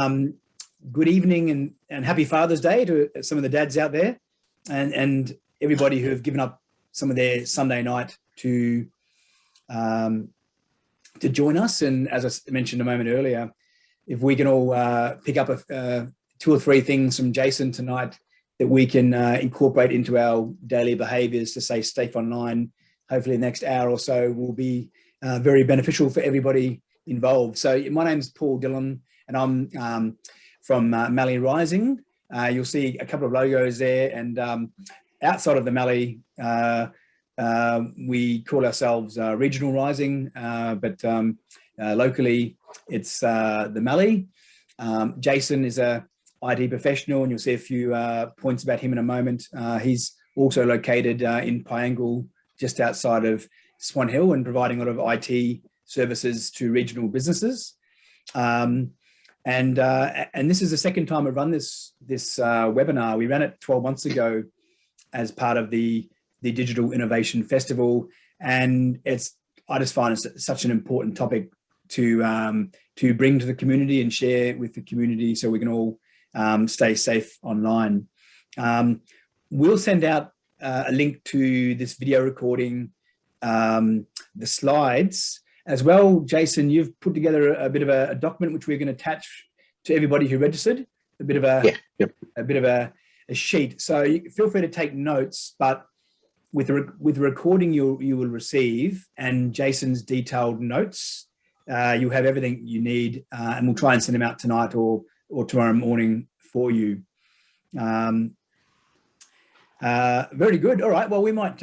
Good evening and happy Father's Day to some of the dads out there, and everybody who have given up some of their Sunday night to join us. And as I mentioned a moment earlier, if we can all pick up 2 or 3 things from Jason tonight that we can incorporate into our daily behaviours to stay safe online, hopefully the next hour or so will be very beneficial for everybody involved. So my name's Paul Dillon, and I'm from Mallee Rising. You'll see a couple of logos there, and outside of the Mallee, we call ourselves Regional Rising, but locally it's the Mallee. Jason is a IT professional, and you'll see a few points about him in a moment. He's also located in Piangil, just outside of Swan Hill, and providing a lot of IT services to regional businesses. And this is the second time I've run this webinar. We ran it 12 months ago as part of the Digital Innovation Festival, and I just find it's such an important topic to bring to the community and share with the community, so we can all stay safe online. We'll send out a link to this video recording, the slides as well. Jason, you've put together a bit of a document which we're going to attach to everybody who registered, a bit of a sheet. So feel free to take notes, but with the recording you will receive and Jason's detailed notes, you'll have everything you need, and we'll try and send them out tonight or tomorrow morning for you. Very good. All right, well, we might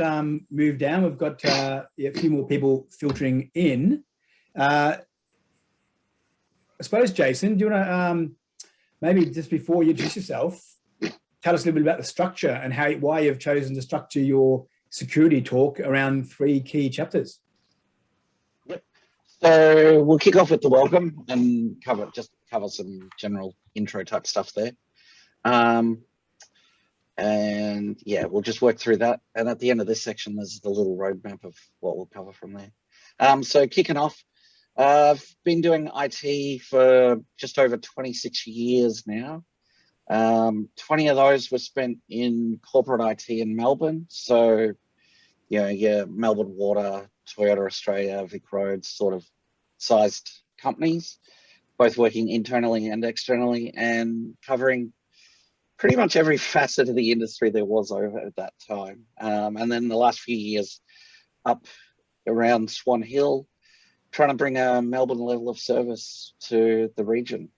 move down. We've got a few more people filtering in. I suppose, Jason, do you want to maybe just before you introduce yourself, tell us a little bit about the structure and why you've chosen to structure your security talk around 3 key chapters? Yep. So we'll kick off with the welcome and cover some general intro type stuff there. And yeah, we'll just work through that. And at the end of this section, there's the little roadmap of what we'll cover from there. So kicking off, I've been doing IT for just over 26 years now. 20 of those were spent in corporate IT in Melbourne. So, yeah, Melbourne Water, Toyota Australia, Vic Roads sort of sized companies, both working internally and externally, and covering pretty much every facet of the industry there was over at that time. And then the last few years up around Swan Hill, trying to bring a Melbourne level of service to the region.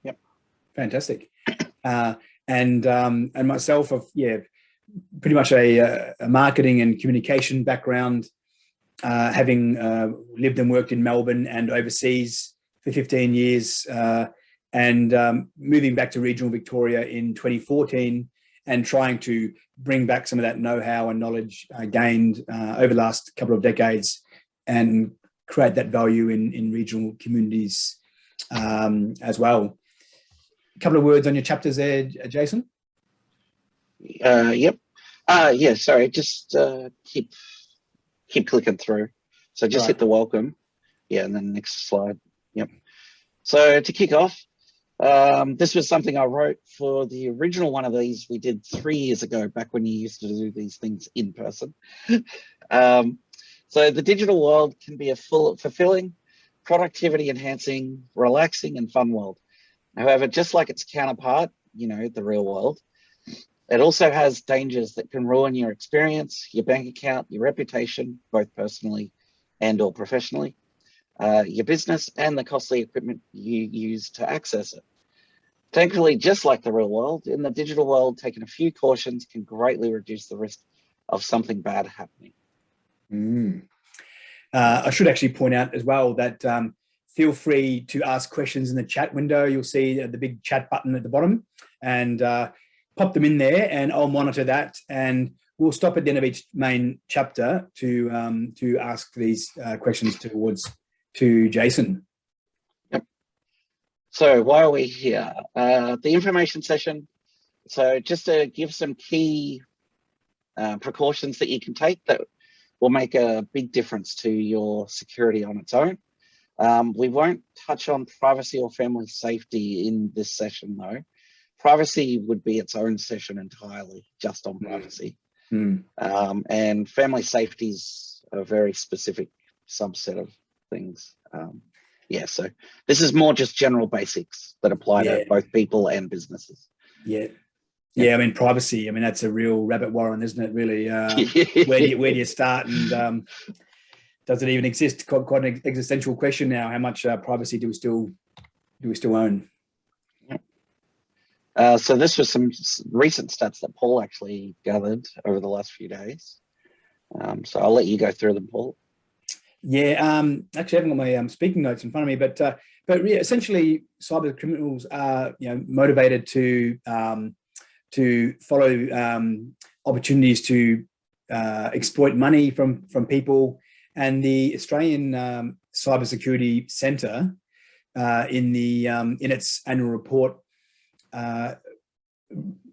Yep. Fantastic. And myself, pretty much a marketing and communication background, having lived and worked in Melbourne and overseas for 15 years, and moving back to regional Victoria in 2014 and trying to bring back some of that know-how and knowledge gained over the last couple of decades and create that value in regional communities as well. A couple of words on your chapters there, Jason? Yep. Yeah, sorry, just keep clicking through. So just hit the welcome. Yeah, and then next slide. Yep. So to kick off, this was something I wrote for the original one of these we did 3 years ago, back when you used to do these things in person. So the digital world can be a fulfilling, productivity enhancing, relaxing and fun world. However, just like its counterpart, the real world, it also has dangers that can ruin your experience, your bank account, your reputation, both personally and or professionally, your business, and the costly equipment you use to access it. Thankfully, just like the real world, in the digital world, taking a few cautions can greatly reduce the risk of something bad happening. I should actually point out as well that feel free to ask questions in the chat window. You'll see the big chat button at the bottom, and pop them in there, and I'll monitor that. And we'll stop at the end of each main chapter to ask these questions to Jason. Yep. So why are we here? The information session. So just to give some key precautions that you can take that will make a big difference to your security on its own. We won't touch on privacy or family safety in this session, though. Privacy would be its own session entirely, just on privacy. And family safety is a very specific subset of things. Yeah, so this is more just general basics that apply to both people and businesses. Yeah, I mean, privacy, I mean, that's a real rabbit warren, isn't it, really? Where do you start, and does it even exist? Quite an existential question now. How much privacy do we still own? So this was some recent stats that Paul actually gathered over the last few days. So I'll let you go through them, Paul. Yeah, actually, I haven't got my speaking notes in front of me, but yeah, essentially, cyber criminals are motivated to follow opportunities to exploit money from people. And the Australian Cybersecurity Centre, in its annual report,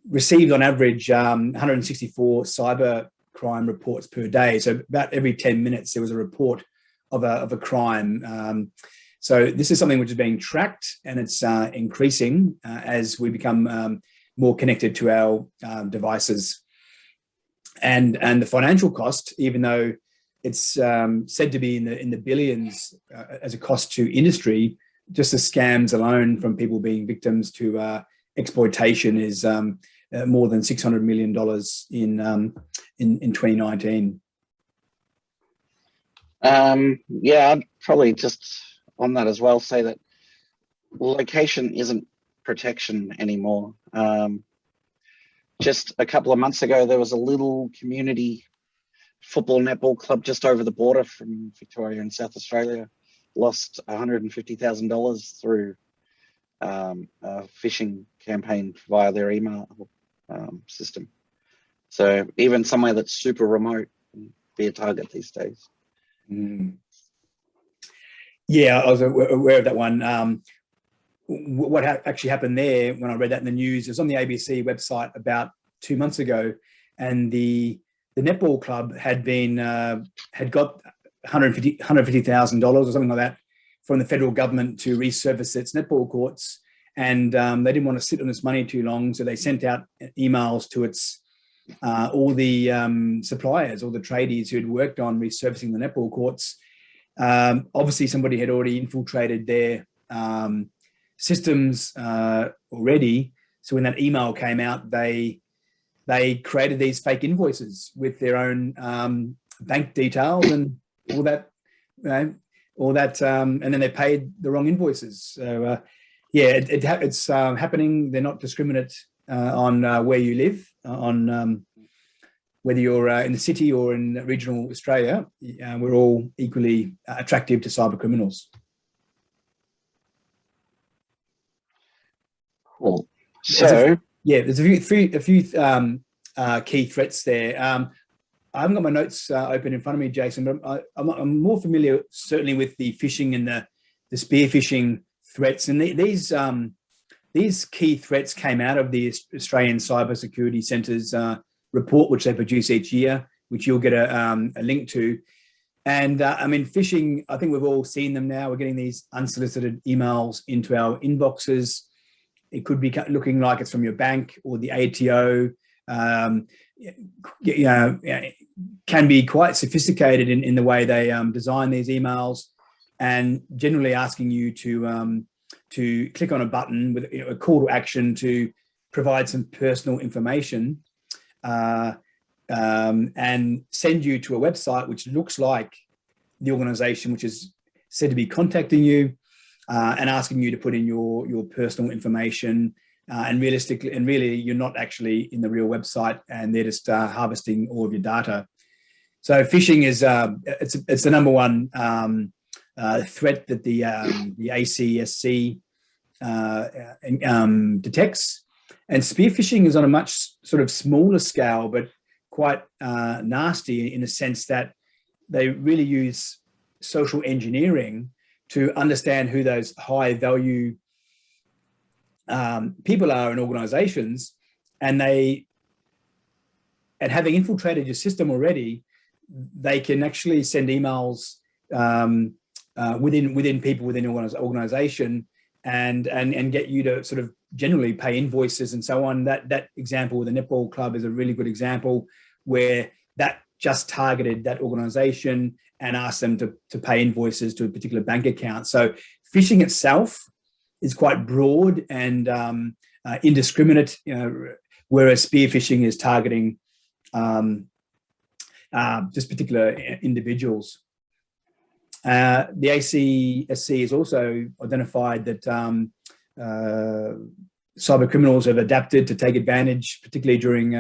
received on average 164 cyber crime reports per day. So about every 10 minutes there was a report of a crime. So this is something which is being tracked, and it's increasing as we become more connected to our devices. And the financial cost, even though it's said to be in the billions as a cost to industry, just the scams alone from people being victims to exploitation is more than $600 million in 2019. Yeah, I'd probably just on that as well say that location isn't protection anymore. Just a couple of months ago, there was a little community football netball club just over the border from Victoria in South Australia, lost $150,000 through a phishing campaign via their email system. So even somewhere that's super remote can be a target these days. Yeah, I was aware of that one. What actually happened there when I read that in the news, it was on the ABC website about 2 months ago, and the netball club had got $150,000 or something like that from the federal government to resurface its netball courts, and they didn't want to sit on this money too long, so they sent out emails to its all the suppliers, all the tradies who had worked on resurfacing the netball courts. Obviously, somebody had already infiltrated their systems already. So when that email came out, they created these fake invoices with their own bank details and all that, and then they paid the wrong invoices. So yeah, it's happening. They're not discriminate on where you live, on whether you're in the city or in regional Australia. We're all equally attractive to cyber criminals. Cool. So there's a few key threats there. I haven't got my notes open in front of me, Jason, but I'm more familiar certainly with the phishing and the spear phishing threats. And these key threats came out of the Australian Cybersecurity Centre's report, which they produce each year, which you'll get a link to. And I mean, phishing, I think we've all seen them now. We're getting these unsolicited emails into our inboxes. It could be looking like it's from your bank or the ATO. Can be quite sophisticated in the way they design these emails, and generally asking you to click on a button with a call to action to provide some personal information, and send you to a website which looks like the organization which is said to be contacting you, and asking you to put in your personal information, and really you're not actually in the real website, and they're just harvesting all of your data. So phishing is it's the number one threat that the ACSC detects. And spear phishing is on a much sort of smaller scale, but quite nasty in the sense that they really use social engineering to understand who those high value people are in organizations, and having infiltrated your system already, they can actually send emails within people within your organization, and get you to sort of generally pay invoices and so on. That example with the netball club is a really good example where that just targeted that organization and asked them to pay invoices to a particular bank account. So phishing itself is quite broad and indiscriminate, whereas spear phishing is targeting just particular individuals. The ACSC has also identified that cyber criminals have adapted to take advantage, particularly during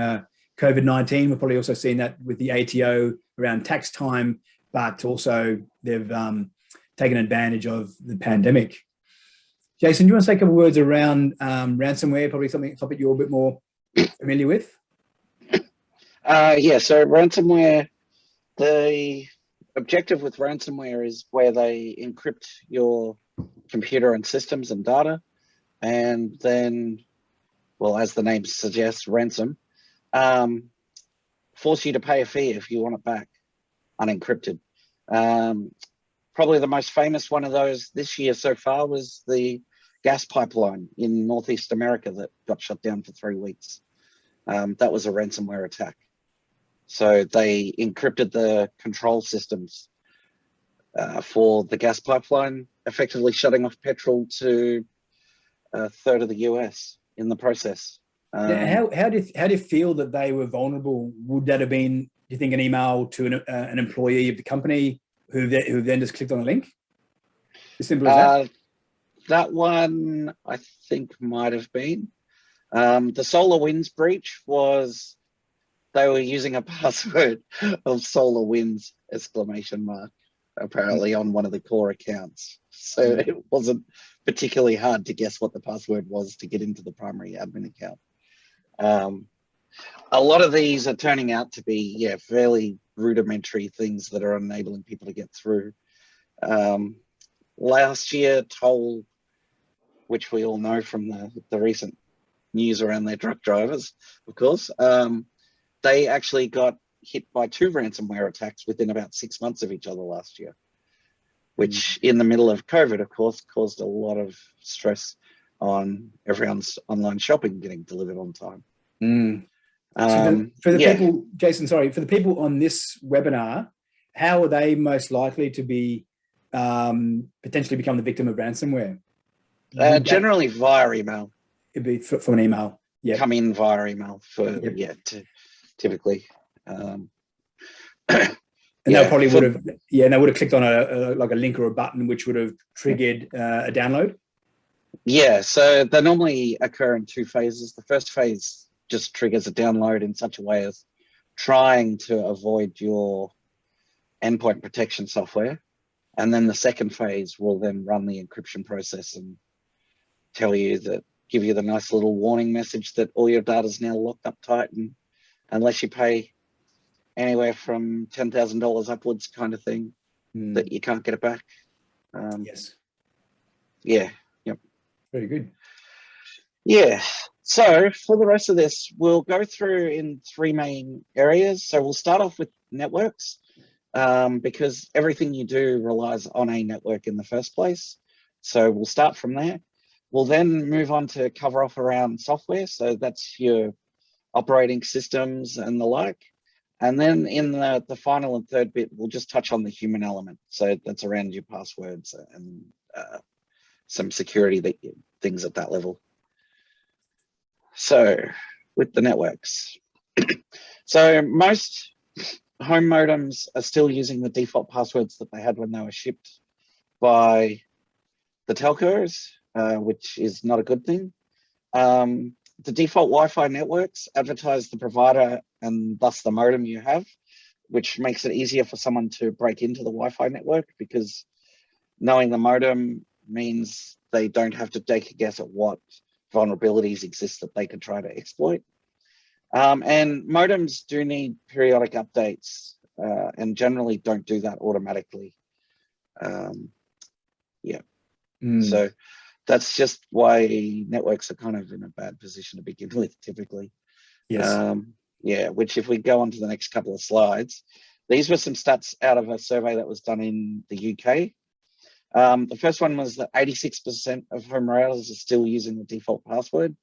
COVID-19. We've probably also seen that with the ATO around tax time, but also they've taken advantage of the pandemic. Jason, do you want to say a couple of words around ransomware, probably topic you're a bit more familiar with? Yeah, so ransomware, the objective with ransomware is where they encrypt your computer and systems and data, and then, well, as the name suggests, ransom, force you to pay a fee if you want it back unencrypted. Probably the most famous one of those this year so far was the gas pipeline in Northeast America that got shut down for 3 weeks. That was a ransomware attack. So they encrypted the control systems for the gas pipeline, effectively shutting off petrol to a third of the US in the process. How do you feel that they were vulnerable? Would that have been, do you think, an email to an employee of the company who then just clicked on a link? As simple as that? That one, I think, might have been. The SolarWinds breach was they were using a password of SolarWinds ! Apparently on one of the core accounts. So it wasn't particularly hard to guess what the password was to get into the primary admin account. A lot of these are turning out to be, fairly rudimentary things that are enabling people to get through. Last year, Toll, which we all know from the recent news around their truck drivers, of course, they actually got hit by 2 ransomware attacks within about 6 months of each other last year, which in the middle of COVID, of course, caused a lot of stress on everyone's online shopping getting delivered on time. So for the people, Jason, sorry, for the people on this webinar, how are they most likely to be potentially become the victim of ransomware? Generally via email. It'd be from an email. Yeah, come in via email for typically. And they probably would have, they would have clicked on a link or a button which would have triggered a download. Yeah, so they normally occur in 2 phases. The first phase just triggers a download in such a way as trying to avoid your endpoint protection software. And then the second phase will then run the encryption process and tell you that, give you the nice little warning message that all your data is now locked up tight, and unless you pay anywhere from $10,000 upwards kind of thing, that you can't get it back. Yes. Yeah. Yep. Very good. Yeah. So for the rest of this, we'll go through in 3 main areas. So we'll start off with networks, because everything you do relies on a network in the first place. So we'll start from there. We'll then move on to cover off around software. So that's your operating systems and the like. And then in the final and third bit, we'll just touch on the human element. So that's around your passwords and some security things at that level. So with the networks. So most home modems are still using the default passwords that they had when they were shipped by the telcos, which is not a good thing. The default Wi-Fi networks advertise the provider and thus the modem you have, which makes it easier for someone to break into the Wi-Fi network, because knowing the modem means they don't have to take a guess at what vulnerabilities exist that they could try to exploit. And modems do need periodic updates and generally don't do that automatically. So that's just why networks are kind of in a bad position to begin with, typically. Yes. Which if we go on to the next couple of slides, these were some stats out of a survey that was done in the UK. The first one was that 86% of home routers are still using the default password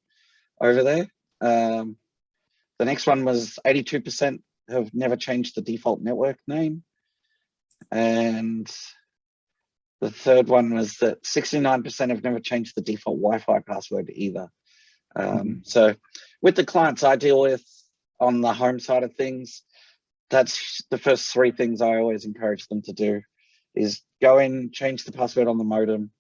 over there. The next one was 82% have never changed the default network name. And the third one was that 69% have never changed the default Wi-Fi password either. So with the clients I deal with on the home side of things, that's the first three things I always encourage them to do is go in, change the password on the modem,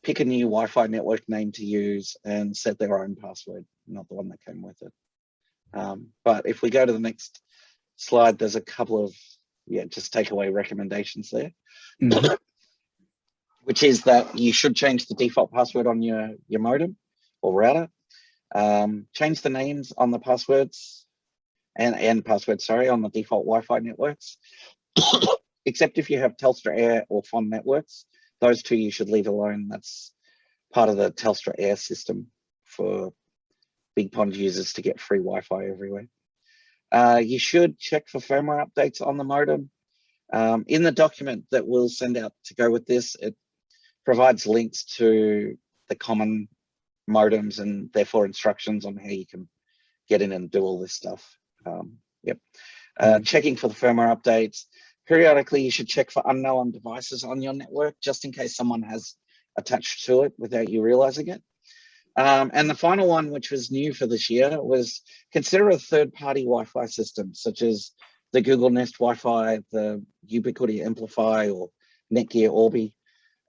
pick a new Wi-Fi network name to use, and set their own password, not the one that came with it. But if we go to the next slide, there's a couple of just takeaway recommendations there, which is that you should change the default password on your modem or router. Change the names on the passwords and passwords, sorry, on the default Wi-Fi networks, except if you have Telstra Air or FON networks. Those two you should leave alone. That's part of the Telstra Air system for Big Pond users to get free Wi-Fi everywhere. You should check for firmware updates on the modem. In the document that we'll send out to go with this, it provides links to the common modems and therefore instructions on how you can get in and do all this stuff. Checking for the firmware updates. Periodically, you should check for unknown devices on your network, just in case someone has attached to it without you realizing it. And the final one, which was new for this year, was consider a third-party Wi-Fi system, such as the Google Nest Wi-Fi, the Ubiquiti Amplify, or Netgear Orbi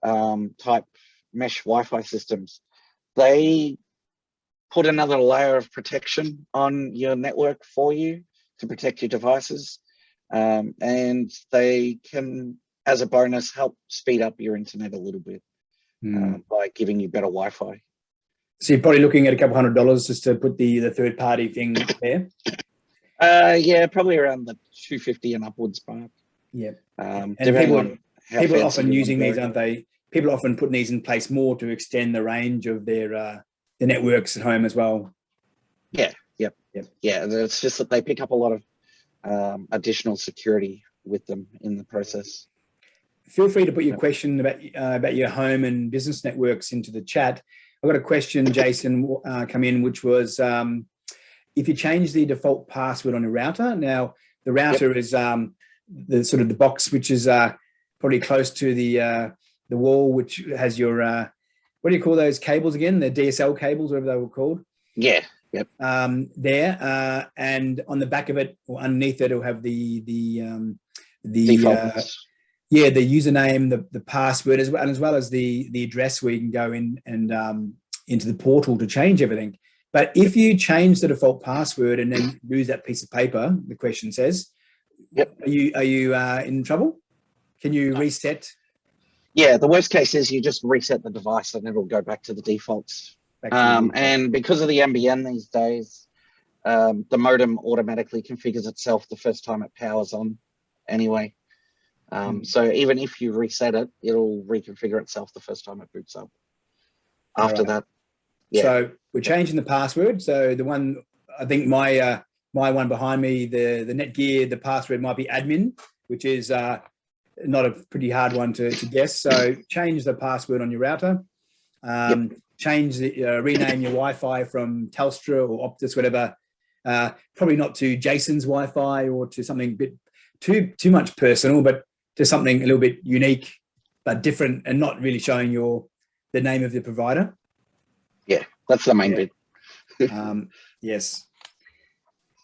type mesh Wi-Fi systems. They put another layer of protection on your network for you to protect your devices. And they can, as a bonus, help speed up your internet a little bit by giving you better Wi-Fi. So you're probably looking at a couple $100 just to put the third-party thing there? Yeah, probably around the $250 and upwards mark. Yeah. And people are often using these, aren't they? People are often putting these in place more to extend the range of their the networks at home as well. Yeah. It's just that they pick up a lot of additional security with them in the process. Feel free to put your question about your home and business networks into the chat. I've got a question, Jason, come in, which was if you change the default password on your router. Now, the router is the sort of the box which is probably close to the wall, which has your what do you call those cables again? The DSL cables, whatever they were called. Yeah. Yep. There and on the back of it or underneath it, it'll have the default. The username, the password, as well as the address where you can go in and into the portal to change everything. But if you change the default password and then lose that piece of paper, the question says, are you in trouble? Can you reset? Yeah, the worst case is you just reset the device and it'll go back to the defaults. And because of the NBN these days, the modem automatically configures itself the first time it powers on anyway. So even if you reset it, it'll reconfigure itself the first time it boots up. After that, So we're changing the password. So the one, I think my one behind me, the Netgear, the password might be admin, which is not a pretty hard one to guess. So change the password on your router. Change the rename your Wi-Fi from Telstra or Optus, whatever. Probably not to Jason's Wi-Fi or to something a bit too much personal, but to something a little bit unique but different and not really showing the name of the provider. Yeah, that's the main bit. Yes,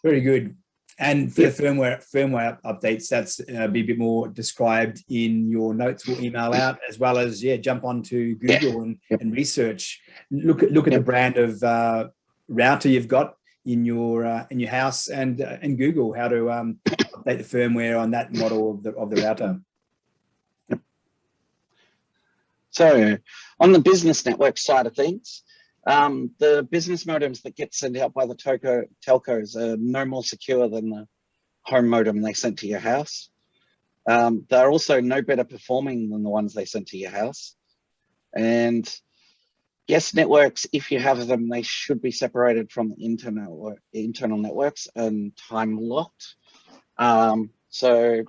very good. And for the firmware updates, that's be a bit more described in your notes we'll email out, as well as jump onto Google and research. Look at the brand of router you've got in your house and Google how to update the firmware on that model of the router. So on the business network side of things, the business modems that get sent out by the telcos are no more secure than the home modem they sent to your house. They're also no better performing than the ones they sent to your house. And guest networks, if you have them, they should be separated from the internal networks and time locked. So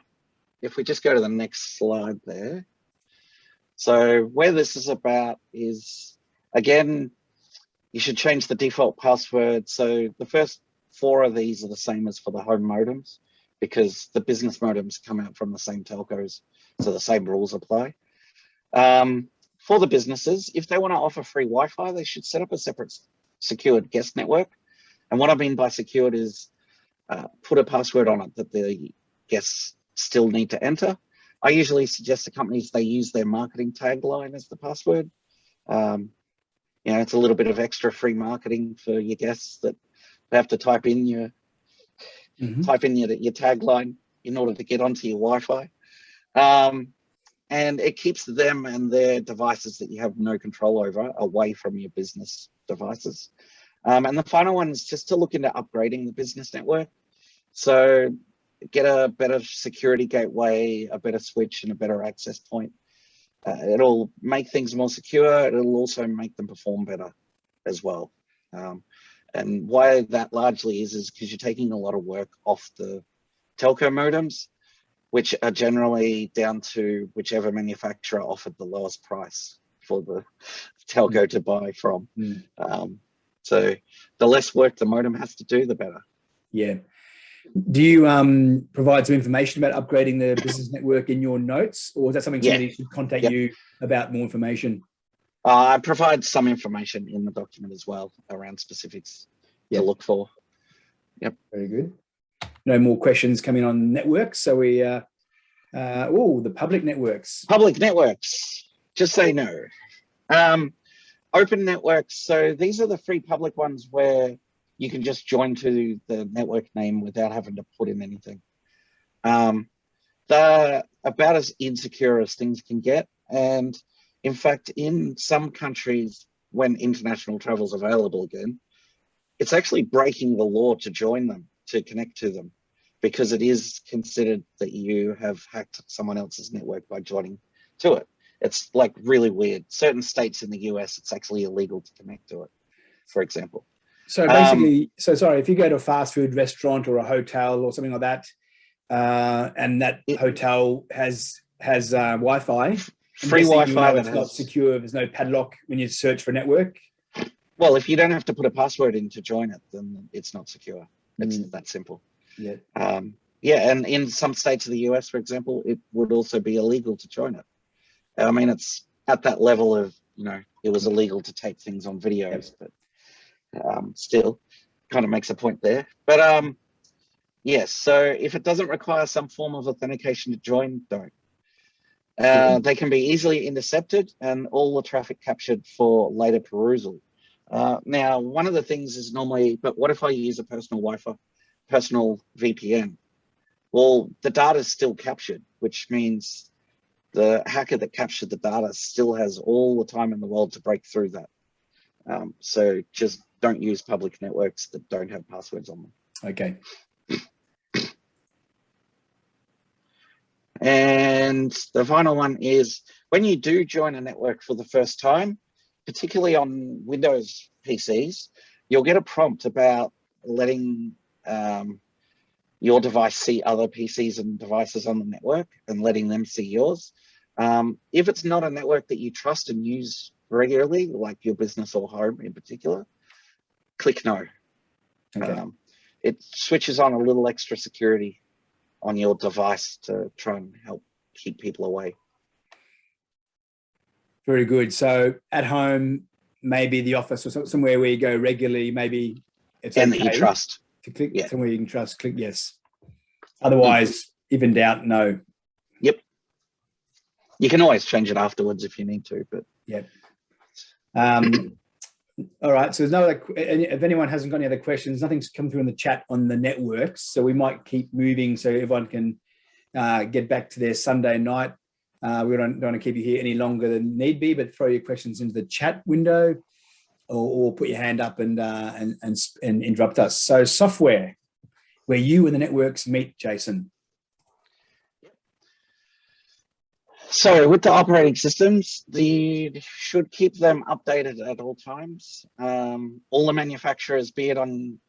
if we just go to the next slide there. So where this is about is, again, you should change the default password. So the first 4 of these are the same as for the home modems, because the business modems come out from the same telcos, so the same rules apply. For the businesses, if they want to offer free Wi-Fi, they should set up a separate secured guest network. And what I mean by secured is put a password on it that the guests still need to enter. I usually suggest to companies they use their marketing tagline as the password. It's a little bit of extra free marketing for your guests, that they have to type in your tagline in order to get onto your Wi-Fi. And it keeps them and their devices that you have no control over away from your business devices. And the final one is just to look into upgrading the business network. So get a better security gateway, a better switch, and a better access point. It'll make things more secure. It'll also make them perform better as well. And why that largely is because you're taking a lot of work off the telco modems, which are generally down to whichever manufacturer offered the lowest price for the telco to buy from. So the less work the modem has to do, the better. Yeah. Do you provide some information about upgrading the business network in your notes, or is that something somebody should contact you about more information? I provide some information in the document as well around specifics to look for. Yep. Very good. No more questions coming on networks. So we, the public networks. Public networks, just say no. Open networks. So these are the free public ones where you can just join to the network name without having to put in anything. They're about as insecure as things can get. And in fact, in some countries, when international travel is available again, it's actually breaking the law to join them, to connect to them, because it is considered that you have hacked someone else's network by joining to it. It's like really weird. Certain states in the US, it's actually illegal to connect to it, for example. So basically, if you go to a fast food restaurant or a hotel or something like that, and that hotel has Wi-Fi, free Wi-Fi, it's not secure. There's no padlock when you search for a network. Well, if you don't have to put a password in to join it, then it's not secure. It's that simple. Yeah. And in some states of the US, for example, it would also be illegal to join it. I mean, it's at that level of, it was illegal to take things on videos, but still kind of makes a point there. But yes, so if it doesn't require some form of authentication to join, don't. They can be easily intercepted and all the traffic captured for later perusal. Now, one of the things is normally, but what if I use a personal Wi-Fi, personal VPN? Well, the data is still captured, which means the hacker that captured the data still has all the time in the world to break through that. So just don't use public networks that don't have passwords on them. Okay. And the final one is when you do join a network for the first time, particularly on Windows PCs, you'll get a prompt about letting your device see other PCs and devices on the network and letting them see yours. If it's not a network that you trust and use regularly, like your business or home in particular, click no. Okay. It switches on a little extra security on your device to try and help keep people away. Very good. So at home, maybe the office or somewhere where you go regularly, maybe it's and okay that you trust to click somewhere you can trust. Click yes. Otherwise, if in doubt, no. Yep. You can always change it afterwards if you need to, but all right. So there's no other. If anyone hasn't got any other questions, nothing's come through in the chat on the networks. So we might keep moving so everyone can get back to their Sunday night. We don't want to keep you here any longer than need be, but throw your questions into the chat window, or put your hand up and interrupt us. So software, where you and the networks meet, Jason. So with the operating systems, you should keep them updated at all times. All the manufacturers, be it on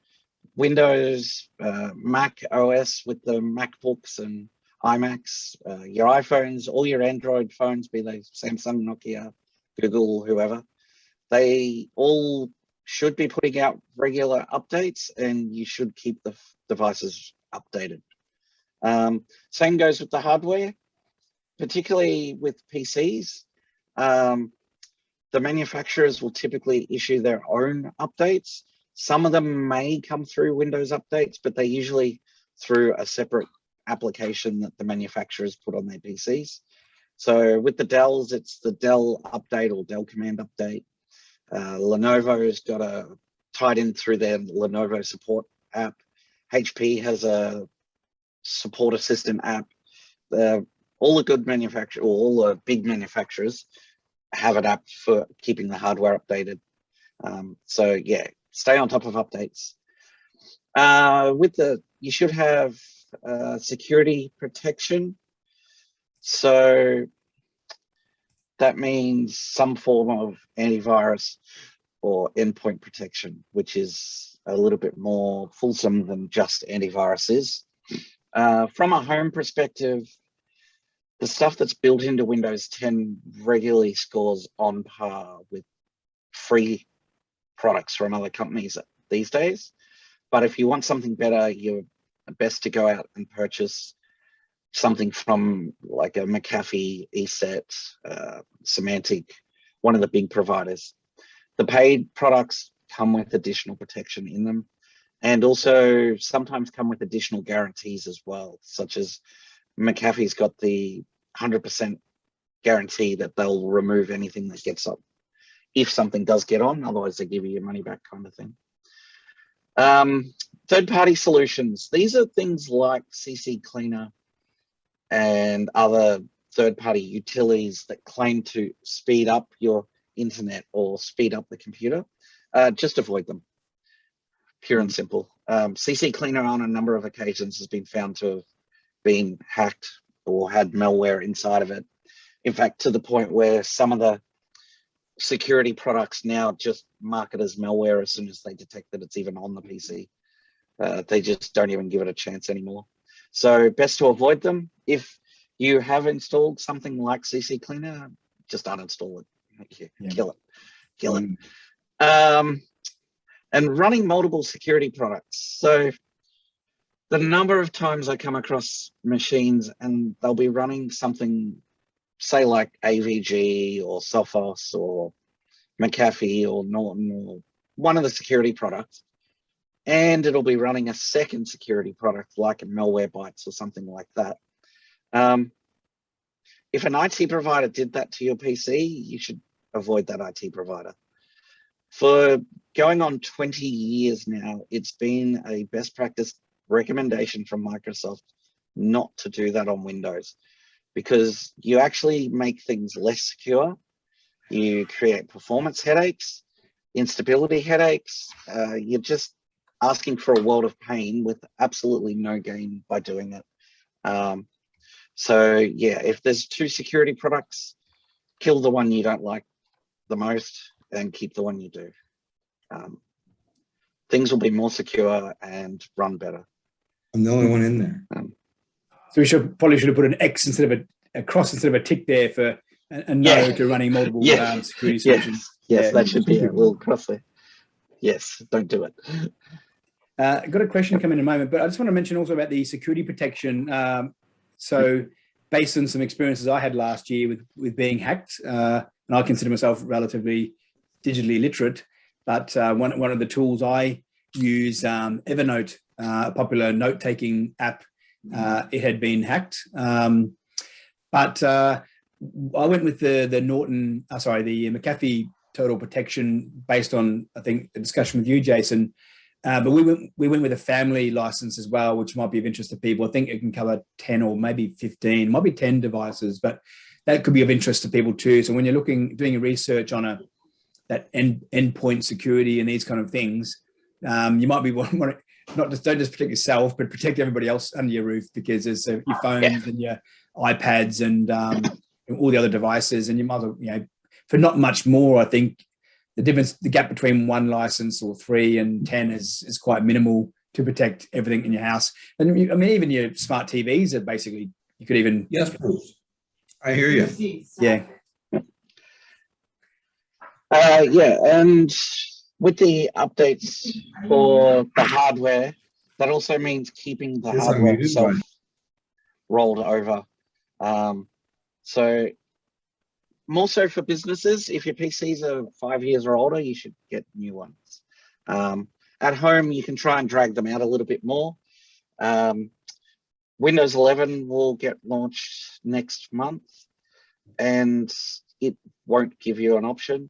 Windows, Mac OS with the MacBooks and iMacs, your iPhones, all your Android phones, be they Samsung, Nokia, Google, whoever, they all should be putting out regular updates, and you should keep the devices updated. Same goes with the hardware, particularly with PCs. The manufacturers will typically issue their own updates. Some of them may come through Windows updates, but they're usually through a separate application that the manufacturers put on their PCs. So with the Dells, it's the Dell update or Dell Command Update. Lenovo's got a tied in through their Lenovo support app. HP has a support assistant app. All the good manufacturers, or all the big manufacturers, have an app for keeping the hardware updated. So yeah, stay on top of updates. You should have security protection. So that means some form of antivirus or endpoint protection, which is a little bit more fulsome than just antivirus is. From a home perspective, the stuff that's built into Windows 10 regularly scores on par with free products from other companies these days. But if you want something better, you're best to go out and purchase something from like a McAfee, ESET, Symantec, one of the big providers. The paid products come with additional protection in them, and also sometimes come with additional guarantees as well, such as McAfee's got the 100% guarantee that they'll remove anything that gets up if something does get on, otherwise they give you your money back kind of thing. Third-party solutions. These are things like CC Cleaner and other third-party utilities that claim to speed up your internet or speed up the computer. Just avoid them, pure and simple. CC Cleaner on a number of occasions has been found to have been hacked or had malware inside of it. In fact, to the point where some of the security products now just market as malware as soon as they detect that it's even on the PC. They just don't even give it a chance anymore. So best to avoid them. If you have installed something like CC Cleaner, just uninstall it. Kill it. And running multiple security products. So the number of times I come across machines and they'll be running something, say like AVG or Sophos or McAfee or Norton or one of the security products, and it'll be running a second security product like a Malwarebytes or something like that. If an IT provider did that to your PC, you should avoid that IT provider. For going on 20 years now, it's been a best practice recommendation from Microsoft not to do that on Windows, because you actually make things less secure. You create performance headaches, instability headaches. You're just asking for a world of pain with absolutely no gain by doing it. So yeah, if there's two security products, kill the one you don't like the most and keep the one you do. Things will be more secure and run better. I'm the only one in there. So we probably should have put an X instead of a cross instead of a tick there for a no to running multiple security solutions. Yes, that should be a little cross there. Yes, don't do it. I've got a question coming in a moment, but I just want to mention also about the security protection. So based on some experiences I had last year with being hacked, and I consider myself relatively digitally literate, but one of the tools I use, Evernote, a popular note-taking app, it had been hacked. But I went with the McAfee Total Protection based on, I think, a discussion with you, Jason. But we went with a family license as well, which might be of interest to people. I think it can cover 10 or maybe 15, might be 10 devices, but that could be of interest to people too. So when you're doing a research on that endpoint security and these kind of things, you might be don't just protect yourself, but protect everybody else under your roof, because there's your phones and your iPads and all the other devices, and you might as well, for not much more, I think the gap between one license or 3 and 10 is quite minimal to protect everything in your house. And I mean, even your smart TVs are basically You could even Yes, Bruce. I hear you. yeah. Yeah, and with the updates for the hardware, that also means keeping the Yes, I'm hardware muted, itself but rolled over. So more so for businesses, if your PCs are 5 years or older, you should get new ones. At home, you can try and drag them out a little bit more. Windows 11 will get launched next month, and it won't give you an option.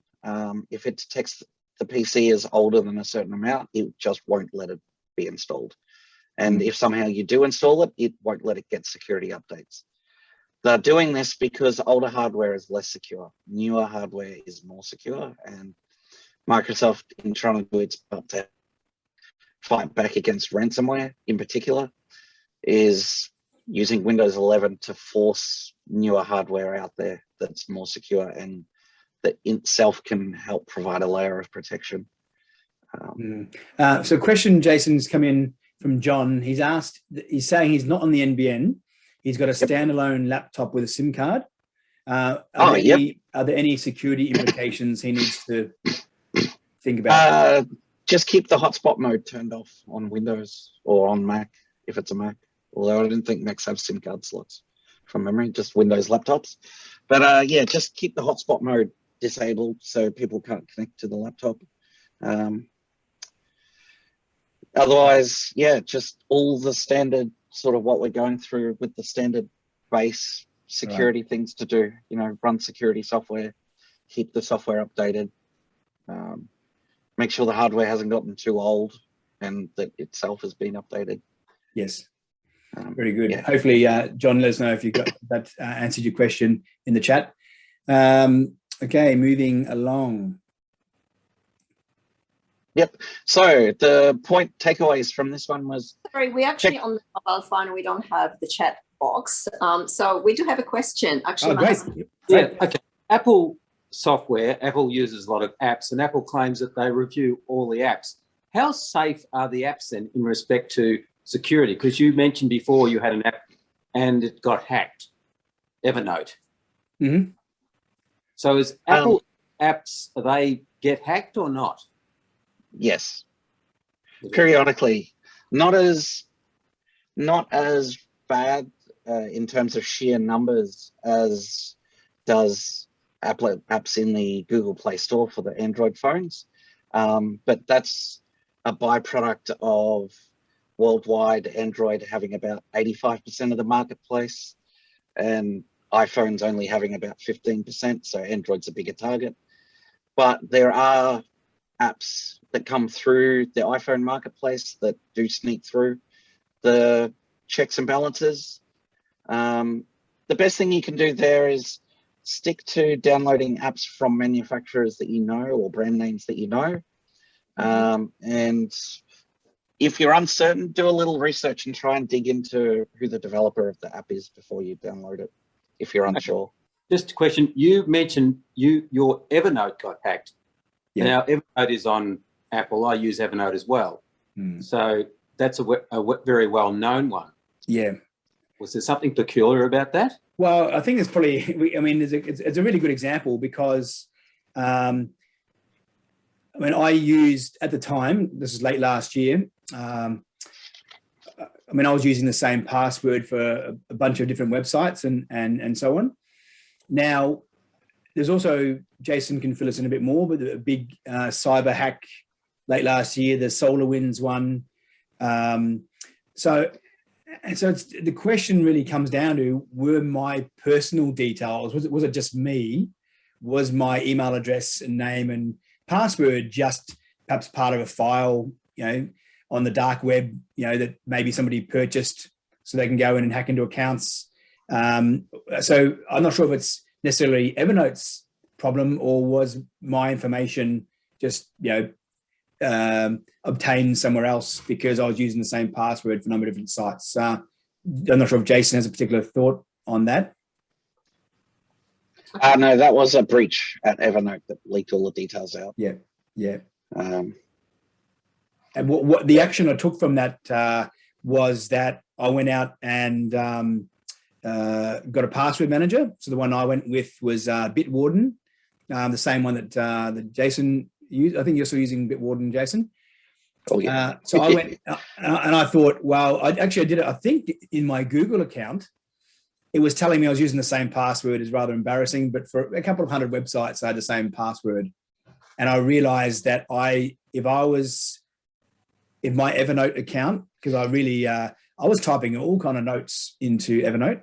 If it detects the PC is older than a certain amount, it just won't let it be installed. And if somehow you do install it, it won't let it get security updates. They're doing this because older hardware is less secure. Newer hardware is more secure, and Microsoft, in trying to do its part to fight back against ransomware in particular, is using Windows 11 to force newer hardware out there that's more secure and that itself can help provide a layer of protection. So question, Jason's come in from John. He's saying he's not on the NBN. He's got a standalone laptop with a SIM card. Are there any security implications he needs to think about? Just keep the hotspot mode turned off on Windows or on Mac if it's a Mac. Although I didn't think Macs have SIM card slots from memory, just Windows laptops. But yeah, just keep the hotspot mode disabled so people can't connect to the laptop. Otherwise, yeah, just all the standard sort of what we're going through with the standard base security things to do, run security software, keep the software updated, make sure the hardware hasn't gotten too old and that itself has been updated. Yes. Very good. Yeah. Hopefully, John, let us know if you got that answered your question in the chat. Okay, moving along. Yep. So the point takeaways from this one was... Sorry, we actually on the mobile phone, we don't have the chat box. So we do have a question. Actually, great. Yeah, okay. Apple software, Apple uses a lot of apps, and Apple claims that they review all the apps. How safe are the apps then in respect to security? Because you mentioned before you had an app and it got hacked, Evernote. Mm-hmm. So is Apple apps, they get hacked or not? Yes. Periodically. Not as bad in terms of sheer numbers as does Apple apps in the Google Play Store for the Android phones. But that's a byproduct of worldwide Android having about 85% of the marketplace and iPhones only having about 15%. So Android's a bigger target. But there are apps that come through the iPhone marketplace that do sneak through the checks and balances. The best thing you can do there is stick to downloading apps from manufacturers that you know or brand names that you know. And if you're uncertain, do a little research and try and dig into who the developer of the app is before you download it, if you're unsure. Just a question. You mentioned your Evernote got hacked. Yeah. Now, Evernote is on Apple. I use Evernote as well. So that's a very well-known one. Yeah. Was there something peculiar about that? Well, I think it's probably, it's a really good example because, I I used at the time, this is late last year, I was using the same password for a bunch of different websites and so on. Now, there's also, Jason can fill us in a bit more, but a big cyber hack late last year, the SolarWinds one. So the question really comes down to, were my personal details, was it just me? Was my email address and name and password just perhaps part of a file, on the dark web, that maybe somebody purchased so they can go in and hack into accounts? So I'm not sure if it's necessarily Evernote's problem or was my information just, obtained somewhere else because I was using the same password for a number of different sites. I'm not sure if Jason has a particular thought on that. No, that was a breach at Evernote that leaked all the details out. Yeah. And what the action I took from that was that I went out and got a password manager. So the one I went with was Bitwarden, the same one that Jason used. I think you're still using Bitwarden, Jason. Oh yeah. So I went and I thought, well, I did it. I think in my Google account, it was telling me I was using the same password. Is rather embarrassing, but for a couple of hundred websites, I had the same password. And I realized that if my Evernote account, because I was typing all kind of notes into Evernote,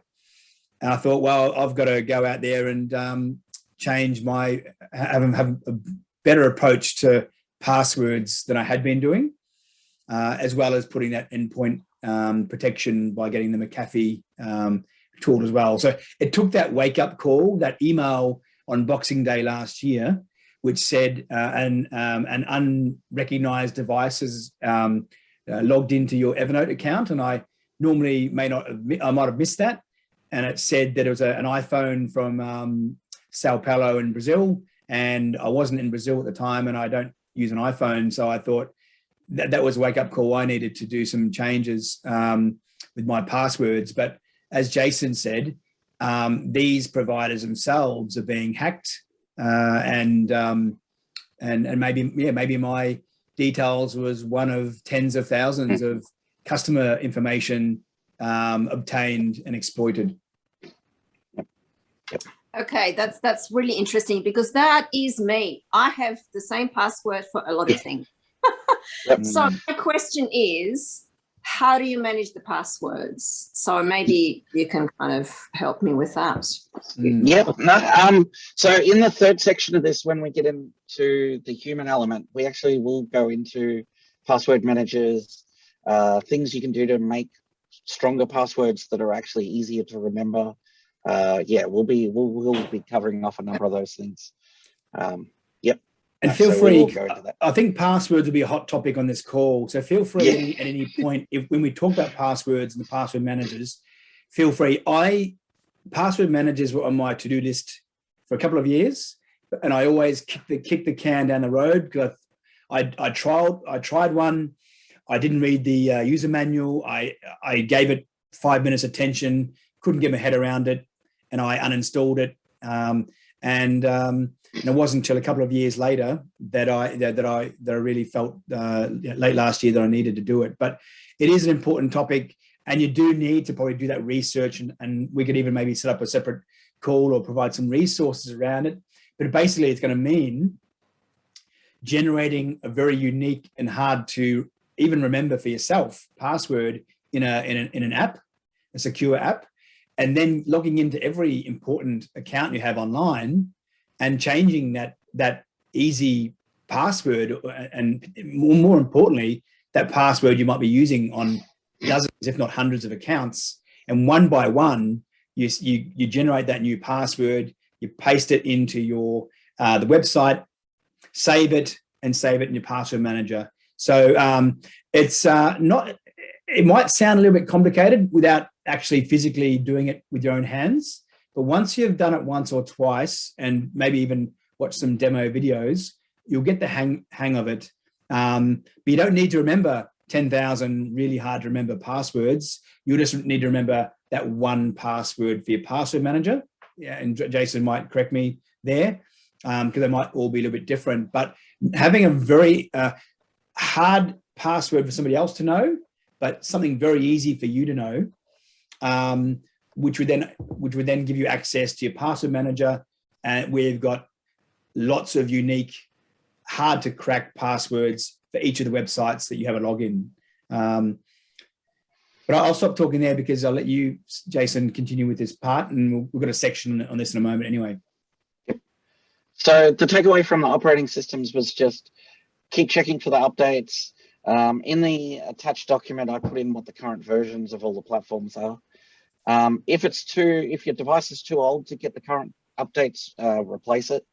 and I thought, well, I've got to go out there and change have a better approach to passwords than I had been doing, as well as putting that endpoint protection by getting the McAfee tool as well. So it took that wake up call, that email on Boxing Day last year, which said an unrecognized devices logged into your Evernote account. And I normally might have missed that. And it said that it was an iPhone from Sao Paulo in Brazil. And I wasn't in Brazil at the time, and I don't use an iPhone. So I thought that was a wake up call. I needed to do some changes with my passwords. But as Jason said, these providers themselves are being hacked. And maybe my details was one of tens of thousands of customer information obtained and exploited. Okay, that's really interesting, because that is me. I have the same password for a lot of things. So my question is, how do you manage the passwords? So maybe you can kind of help me with that. Yep. No, so in the third section of this, when we get into the human element, we actually will go into password managers, things you can do to make stronger passwords that are actually easier to remember. We'll be covering off a number of those things. Yep. And feel free, I think passwords will be a hot topic on this call. So feel free at any point, when we talk about passwords and the password managers, feel free. Password managers were on my to-do list for a couple of years, and I always kick the can down the road, because I tried one. I didn't read the user manual. I gave it 5 minutes attention, couldn't get my head around it, and I uninstalled it. And it wasn't until a couple of years later that I really felt late last year that I needed to do it. But it is an important topic, and you do need to probably do that research, and we could even maybe set up a separate call or provide some resources around it. But basically, it's going to mean generating a very unique and hard to even remember for yourself password in an app, a secure app, and then logging into every important account you have online and changing that easy password, and more importantly, that password you might be using on dozens, if not hundreds of accounts. And one by one, you generate that new password, you paste it into your the website, save it in your password manager. So it's not. It might sound a little bit complicated without actually physically doing it with your own hands. But once you've done it once or twice, and maybe even watch some demo videos, you'll get the hang of it. But you don't need to remember 10,000 really hard to remember passwords. You just need to remember that one password for your password manager. Yeah, and Jason might correct me there, because they might all be a little bit different. But having a very hard password for somebody else to know, but something very easy for you to know, which would then give you access to your password manager, and where you've got lots of unique, hard to crack passwords for each of the websites that you have a login. But I'll stop talking there, because I'll let you, Jason, continue with this part, and we've got a section on this in a moment anyway. So the takeaway from the operating systems was just keep checking for the updates. In the attached document, I put in what the current versions of all the platforms are. If your device is too old to get the current updates, replace it.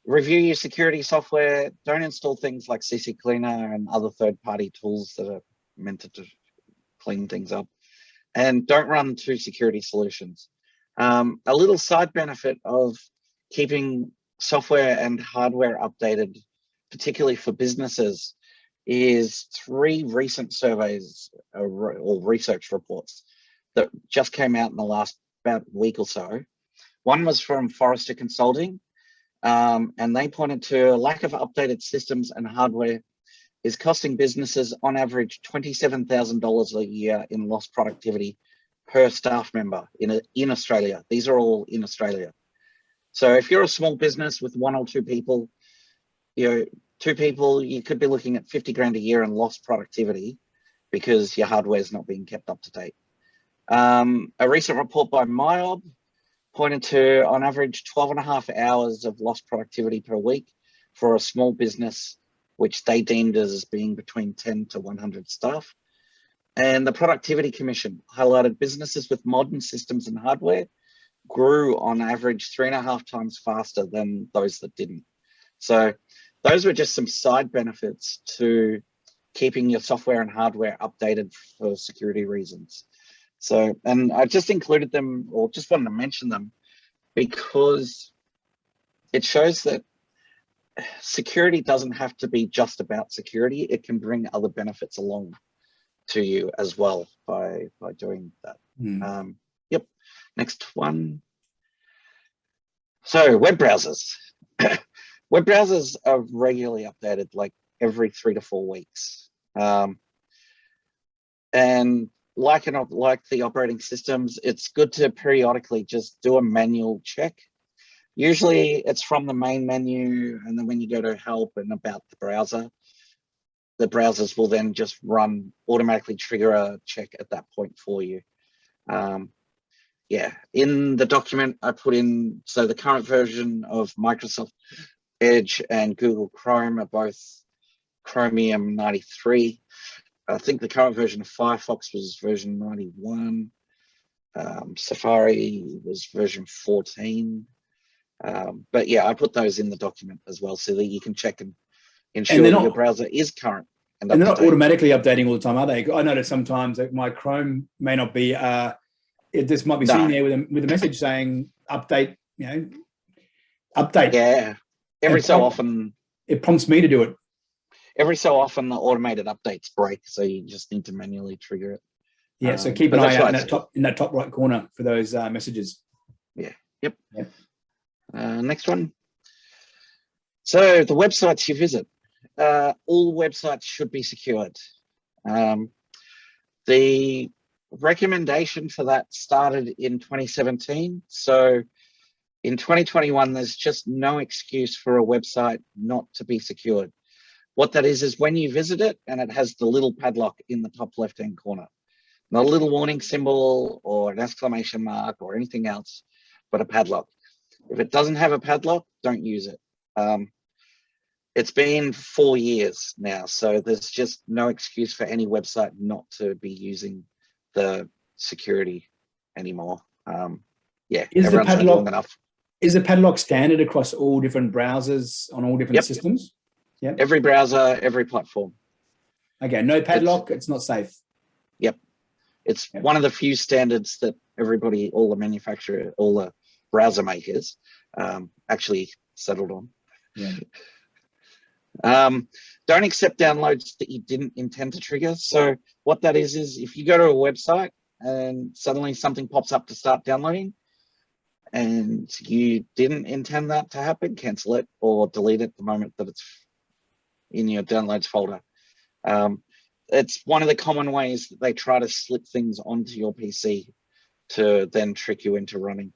Review your security software. Don't install things like CC Cleaner and other third-party tools that are meant to clean things up. And don't run two security solutions. A little side benefit of keeping software and hardware updated, particularly for businesses, is 3 recent surveys or research reports that just came out in the last about week or so. One was from Forrester Consulting, and they pointed to a lack of updated systems and hardware is costing businesses on average $27,000 a year in lost productivity per staff member in Australia. These are all in Australia. So if you're a small business with 1 or 2 people, you could be looking at 50 grand a year in lost productivity because your hardware is not being kept up to date. A recent report by MyOb pointed to, on average, 12.5 hours of lost productivity per week for a small business, which they deemed as being between 10 to 100 staff. And the Productivity Commission highlighted businesses with modern systems and hardware grew on average 3.5 times faster than those that didn't. So those were just some side benefits to keeping your software and hardware updated for security reasons. So, and I just included them, or just wanted to mention them, because it shows that security doesn't have to be just about security. It can bring other benefits along to you as well by doing that. Yep. Next one. So web browsers. Web browsers are regularly updated, like every 3 to 4 weeks. And like the operating systems, it's good to periodically just do a manual check. Usually it's from the main menu, and then when you go to help and about the browser, the browsers will then just automatically trigger a check at that point for you. Yeah, in the document I put in, so the current version of Microsoft Edge and Google Chrome are both Chromium 93. I think the current version of Firefox was version 91. Safari was version 14. But yeah, I put those in the document as well so that you can check and ensure that your browser is current. And they're not automatically updating all the time, are they? I notice sometimes that my Chrome may not be, it just might be sitting there with a message saying update, update. Yeah, every so often. It prompts me to do it. Every so often the automated updates break, so you just need to manually trigger it. Yeah, so keep an eye out in that top right corner for those messages. Yeah, yep. Next one. So the websites you visit. All websites should be secured. The recommendation for that started in 2017. So in 2021, there's just no excuse for a website not to be secured. What that is when you visit it and it has the little padlock in the top left-hand corner, not a little warning symbol or an exclamation mark or anything else, but a padlock. If it doesn't have a padlock, don't use it. It's been 4 years now, so there's just no excuse for any website not to be using the security anymore. Yeah, everyone's had long enough. Is the padlock standard across all different browsers on all different systems? Yeah. Every browser, every platform. Okay, no padlock, it's not safe. Yep. It's one of the few standards that everybody, all the manufacturer, all the browser makers actually settled on. Yeah. Don't accept downloads that you didn't intend to trigger. So what that is if you go to a website and suddenly something pops up to start downloading and you didn't intend that to happen, cancel it or delete it the moment that it's in your downloads folder. It's one of the common ways that they try to slip things onto your PC to then trick you into running.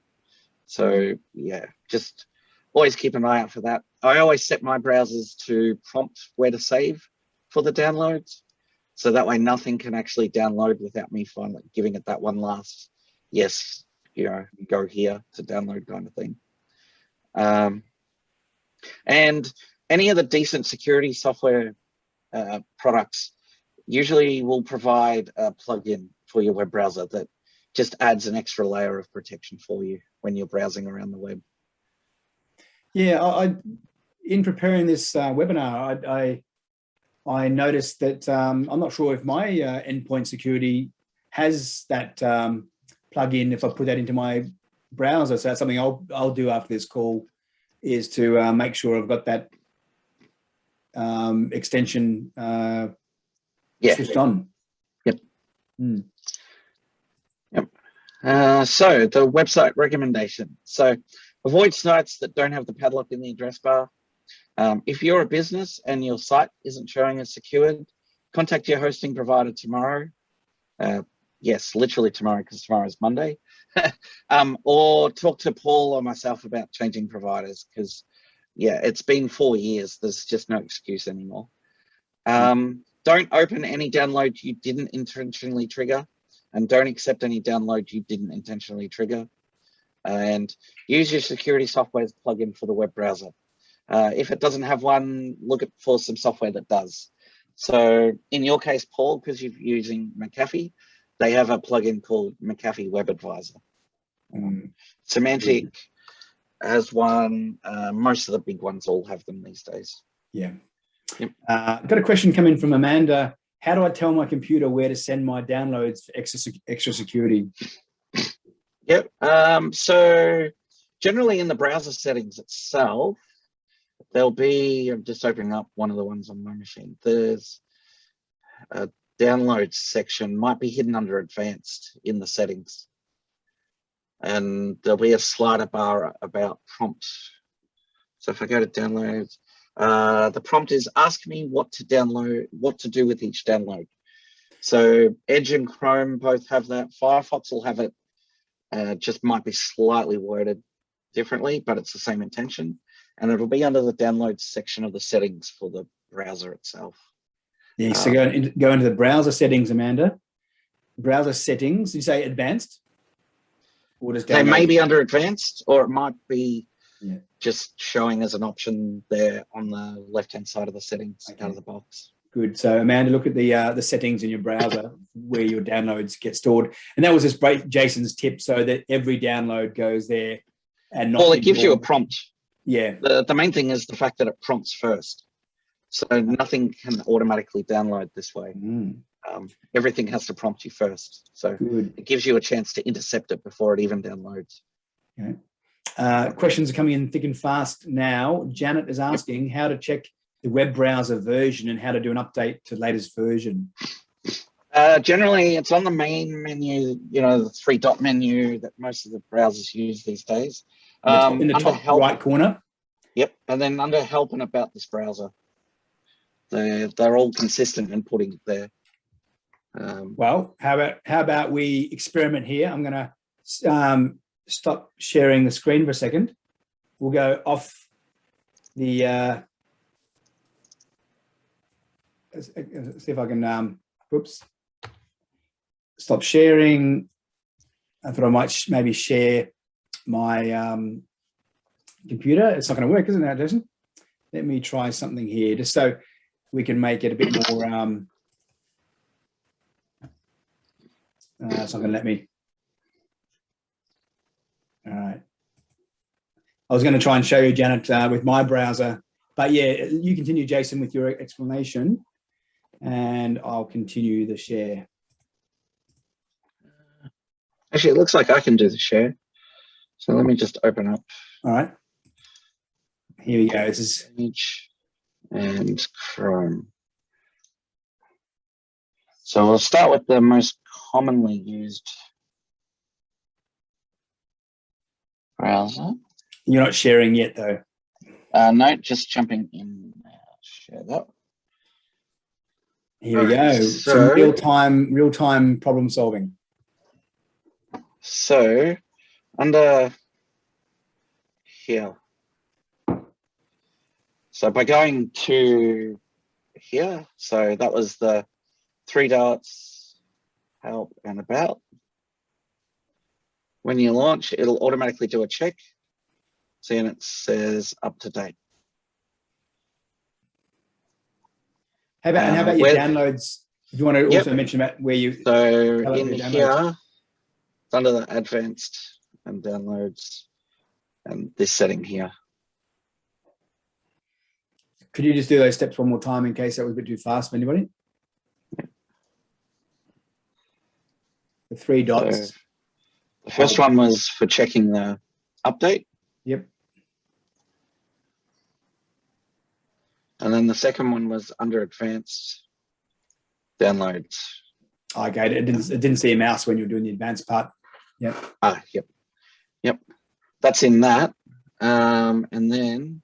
So yeah, just always keep an eye out for that. I always set my browsers to prompt where to save for the downloads. So that way nothing can actually download without me finally giving it that one last, yes, go here to download kind of thing. And any of the decent security software products usually will provide a plugin for your web browser that just adds an extra layer of protection for you when you're browsing around the web. Yeah, in preparing this webinar, I noticed that I'm not sure if my endpoint security has that plugin. If I put that into my browser, so that's something I'll do after this call, is to make sure I've got that extension switched on. Yep. Mm. Yep. So the website recommendation. So avoid sites that don't have the padlock in the address bar. If you're a business and your site isn't showing as secured, contact your hosting provider tomorrow. Yes, literally tomorrow, because tomorrow is Monday. Or talk to Paul or myself about changing providers, because yeah, it's been 4 years. There's just no excuse anymore. Don't open any download you didn't intentionally trigger, and don't accept any download you didn't intentionally trigger. And use your security software's plugin for the web browser. If it doesn't have one, look for some software that does. So in your case, Paul, because you're using McAfee, they have a plugin called McAfee Web Advisor. Semantic has one. Most of the big ones all have them these days. Yeah. Yep. Got a question coming from Amanda. How do I tell my computer where to send my downloads for extra security? Yep. So generally in the browser settings itself, there'll be, I'm just opening up one of the ones on my machine. There's a downloads section, might be hidden under advanced in the settings. And there'll be a slider bar about prompt. So if I go to downloads, the prompt is ask me what to download, what to do with each download. So Edge and Chrome both have that. Firefox will have it, just might be slightly worded differently, but it's the same intention. And it'll be under the downloads section of the settings for the browser itself. Yeah, so go into the browser settings, Amanda. Browser settings, you say advanced? Or just they download? may be under advanced, or it might be just showing as an option there on the left-hand side of the settings out of the box. Good. So Amanda, look at the settings in your browser where your downloads get stored. And that was just Jason's tip, so that every download goes there and not. Well, it gives you a prompt. Yeah. The main thing is the fact that it prompts first. So nothing can automatically download this way. Everything has to prompt you first. So it gives you a chance to intercept it before it even downloads. Okay. Questions are coming in thick and fast now. Janet is asking how to check the web browser version and how to do an update to latest version. Generally, it's on the main menu, you know, the 3-dot menu that most of the browsers use these days. In the top right corner? Yep, and then under help and about this browser. They're all consistent in putting it there. Well, how about we experiment here? I'm going to stop sharing the screen for a second. We'll go off the. See if I can. Whoops. Stop sharing. I thought I might maybe share my computer. It's not going to work, isn't it, Jason? Let me try something here, just so we can make it a bit more. It's not going to let me. All right. I was going to try and show you, Janet, with my browser, but yeah, you continue, Jason, with your explanation, and I'll continue the share. Actually, it looks like I can do the share. So let me just open up. All right. Here we go. This is Edge and Chrome. So we'll start with the most commonly used browser. You're not sharing yet, though. No, just jumping in now. Share that. Here we go. So real time problem solving. So under here. So by going to here, so that was the 3 dots, help and about. When you launch, it'll automatically do a check. See, and it says up to date. How about your downloads? Do you want to also mention about where you? So in here, it's under the advanced and downloads, and this setting here. Could you just do those steps one more time in case that was a bit too fast for anybody? The 3 dots. So the first one was for checking the update. Yep. And then the second one was under advanced downloads. Okay, it didn't see a mouse when you were doing the advanced part. Yep. Yep. That's in that. And then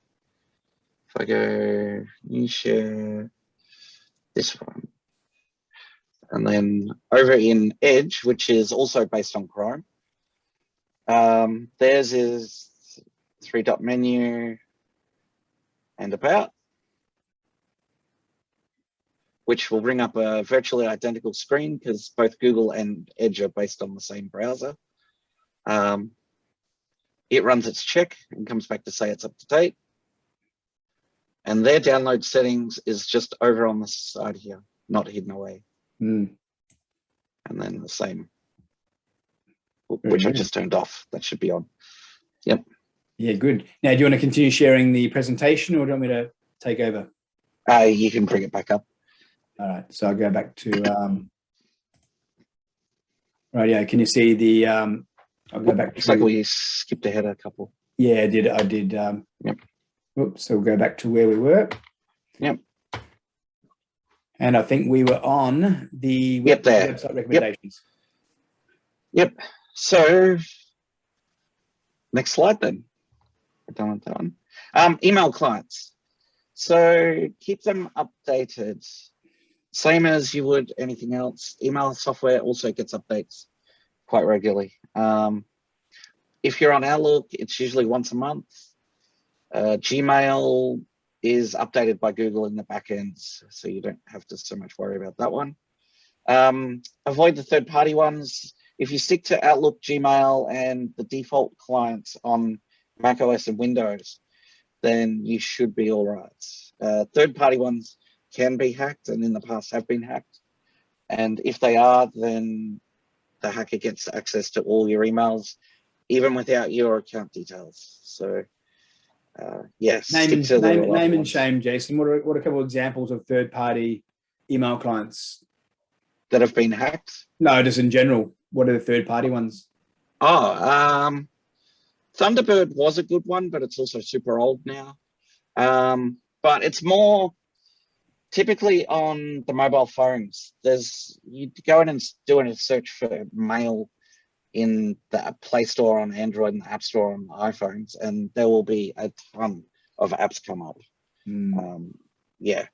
if I go new share this one, and then over in Edge, which is also based on Chrome, theirs is 3-dot menu and about, which will bring up a virtually identical screen because both Google and Edge are based on the same browser. It runs its check and comes back to say it's up to date. And their download settings is just over on the side here, not hidden away. Mm. And then the same, which I just turned off. That should be on. Yep. Yeah, good. Now, do you want to continue sharing the presentation, or do you want me to take over? You can bring it back up. All right. So I'll go back to right. Yeah. Can you see the? I'll go back. Looks like we skipped ahead a couple. Yeah, I did. I did. Yep. Oops. So we'll go back to where we were. Yep. And I think we were on the website recommendations. Yep. So next slide then. We're done with that one. Email clients. So keep them updated. Same as you would anything else. Email software also gets updates quite regularly. If you're on Outlook, it's usually once a month. Gmail is updated by Google in the back ends, so you don't have to so much worry about that one. Avoid the third-party ones. If you stick to Outlook, Gmail, and the default clients on macOS and Windows, then you should be all right. Third-party ones can be hacked, and in the past have been hacked. And if they are, then the hacker gets access to all your emails, even without your account details. So, yes. Name and shame, Jason. What are a couple of examples of third-party email clients that have been hacked? No, just in general. What are the third-party ones? Oh, Thunderbird was a good one, but it's also super old now. But it's more typically on the mobile phones. You go in and do a search for mail in the Play Store on Android and the App Store on iPhones, and there will be a ton of apps come up. Yeah.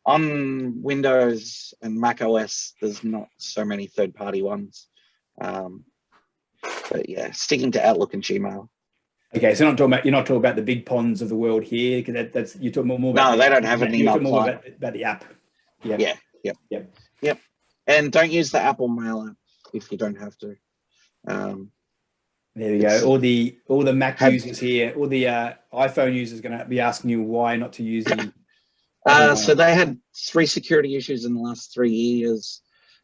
On Windows and Mac OS, there's not so many third-party ones. But yeah, sticking to Outlook and Gmail. Okay, so you're not talking about the big ponds of the world here, because that's you're talking more about. No, they don't have an email client. About the app. Yeah. Yep. And don't use the Apple Mail app if you don't have to. There we go. All the Mac users here, all the iPhone users are going to be asking you why not to use the. So they had 3 security issues in the last 3 years.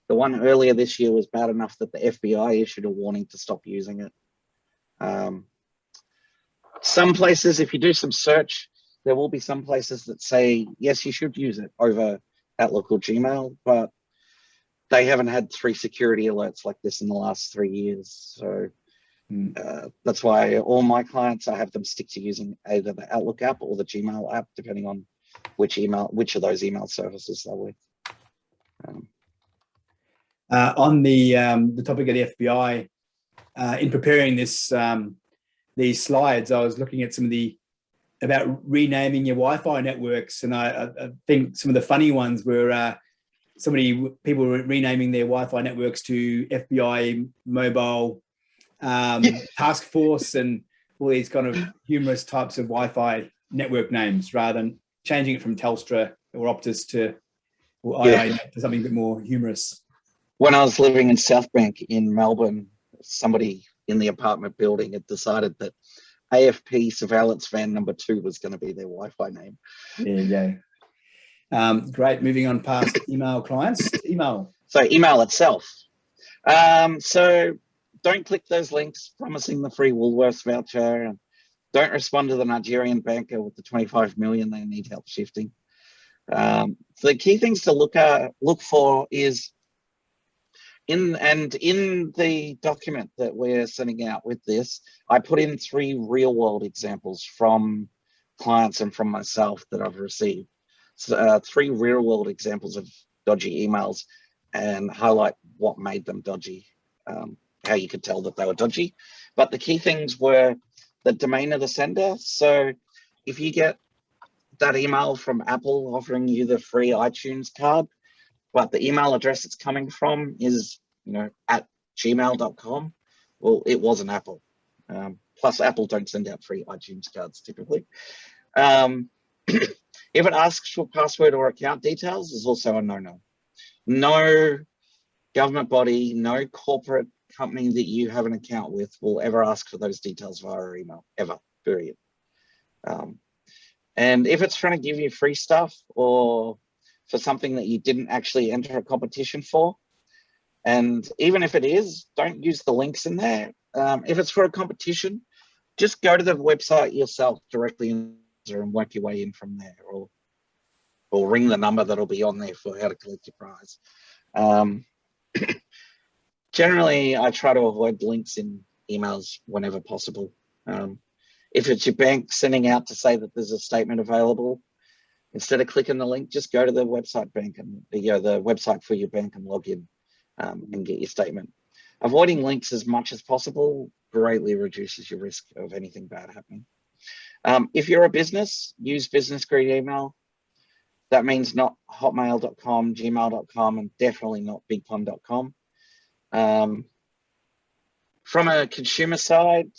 The one earlier this year was bad enough that the FBI issued a warning to stop using it. Some places, if you do some search, there will be some places that say, yes, you should use it over Outlook or Gmail, but they haven't had 3 security alerts like this in the last 3 years. So that's why all my clients, I have them stick to using either the Outlook app or the Gmail app, depending on which of those email services they're with. On the topic of the FBI, in preparing these slides, I was looking at some of about renaming your Wi-Fi networks, and I think some of the funny ones were people were renaming their Wi-Fi networks to FBI Mobile Task Force and all these kind of humorous types of Wi-Fi network names, rather than changing it from Telstra or Optus to IA to something a bit more humorous. When I was living in Southbank in Melbourne, somebody in the apartment building had decided that AFP Surveillance Van number 2 was going to be their Wi-Fi name. There you go. Great. Moving on past email clients. Email. So email itself. So don't click those links promising the free Woolworths voucher, and don't respond to the Nigerian banker with the 25 million they need help shifting. The key things to look for is in the document that we're sending out with this, I put in 3 real-world examples from clients and from myself that I've received. So, 3 real-world examples of dodgy emails, and highlight what made them dodgy. how you could tell that they were dodgy. But the key things were the domain of the sender. So if you get that email from Apple offering you the free iTunes card, but the email address it's coming from is, at gmail.com, well, it wasn't Apple. Plus, Apple don't send out free iTunes cards typically. If it asks for password or account details, is also a no-no. No government body, no corporate company that you have an account with will ever ask for those details via email, ever, period. And if it's trying to give you free stuff or for something that you didn't actually enter a competition for, and even if it is, don't use the links in there. If it's for a competition, just go to the website yourself directly and work your way in from there, or ring the number that'll be on there for how to collect your prize. Generally, I try to avoid links in emails whenever possible. If it's your bank sending out to say that there's a statement available, instead of clicking the link, just go to the website bank and the website for your bank and log in and get your statement. Avoiding links as much as possible greatly reduces your risk of anything bad happening. If you're a business, use business grade email. That means not hotmail.com, gmail.com, and definitely not bigpond.com. From a consumer side,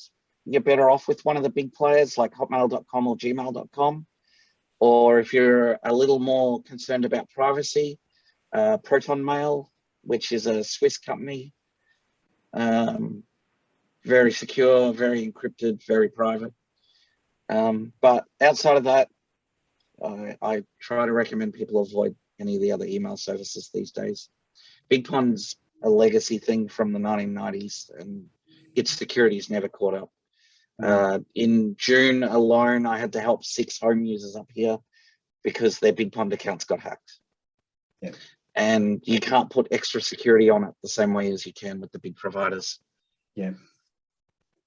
you're better off with one of the big players like hotmail.com or gmail.com. Or if you're a little more concerned about privacy, Proton Mail, which is a Swiss company, very secure, very encrypted, very private. But outside of that, I try to recommend people avoid any of the other email services these days. BigPond's a legacy thing from the 1990s, and its security's never caught up. In June alone, I had to help 6 home users up here because their BigPond accounts got hacked. Yeah. And you can't put extra security on it the same way as you can with the big providers. Yeah.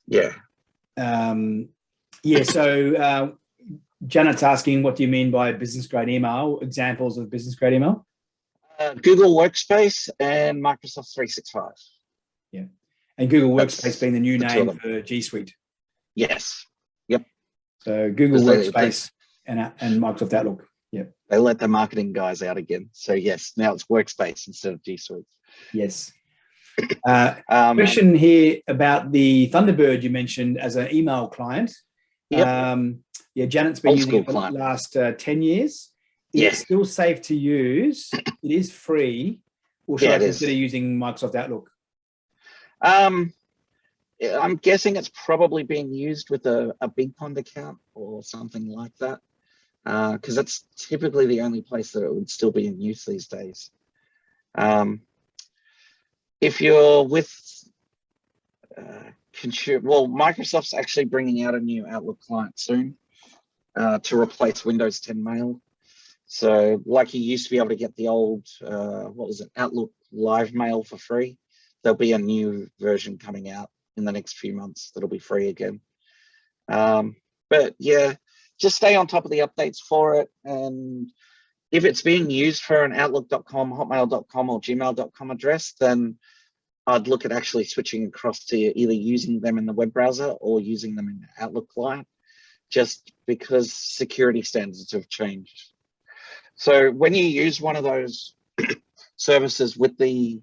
Yeah. So Janet's asking, what do you mean by business grade email? Examples of business grade email? Google Workspace and Microsoft 365. Yeah. And Google Workspace being the new name for G Suite. Yes. Yep. So Google Workspace and Microsoft Outlook. Yep. They let the marketing guys out again. So yes, now it's Workspace instead of G Suite. Yes. Question here about the Thunderbird you mentioned as an email client. Yep. Janet's been using it for the last 10 years. It's still safe to use. It is free. Or should I consider using Microsoft Outlook? I'm guessing it's probably being used with a BigPond account or something like that, because that's typically the only place that it would still be in use these days. If you're with Microsoft's actually bringing out a new Outlook client soon to replace Windows 10 Mail. So like you used to be able to get the old, Outlook Live Mail for free, there'll be a new version coming out in the next few months that'll be free again. But yeah, just stay on top of the updates for it. And if it's being used for an outlook.com, hotmail.com or gmail.com address, then I'd look at actually switching across to either using them in the web browser or using them in the Outlook client, just because security standards have changed. So when you use one of those services with the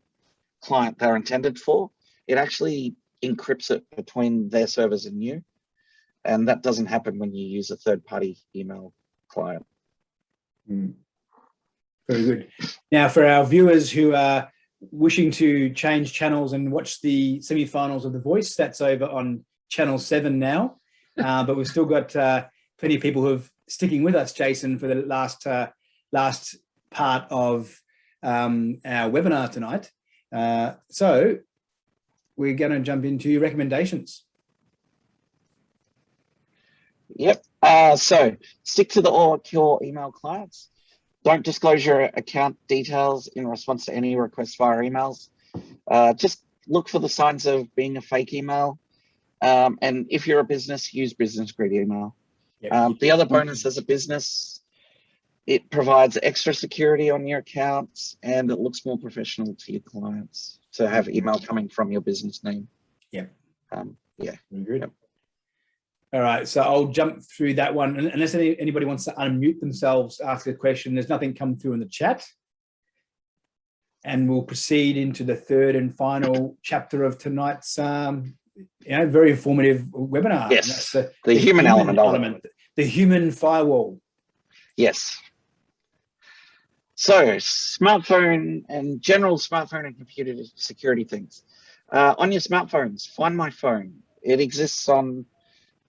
client they're intended for, it actually encrypts it between their servers and you. And that doesn't happen when you use a third-party email client. Very good. Now, for our viewers who are wishing to change channels and watch the semi-finals of The Voice, that's over on Channel 7 now. But we've still got plenty of people who are sticking with us, Jason, for the last part of our webinar tonight. So we're going to jump into your recommendations. Yep. So stick to the core email clients. Don't disclose your account details in response to any requests via emails. Just look for the signs of being a fake email. And if you're a business, use business grade email. Yep. The other bonus as a business, It provides extra security on your accounts, and it looks more professional to your clients to have email coming from your business name. Yeah. Yeah. Very good. Yep. All right, so I'll jump through that one. Unless anybody wants to unmute themselves, ask a question. There's nothing come through in the chat. And we'll proceed into the third and final chapter of tonight's very informative webinar. Yes, That's the human element. The human firewall. Yes. So smartphone and general smartphone and computer security things. On your smartphones, Find My Phone. It exists on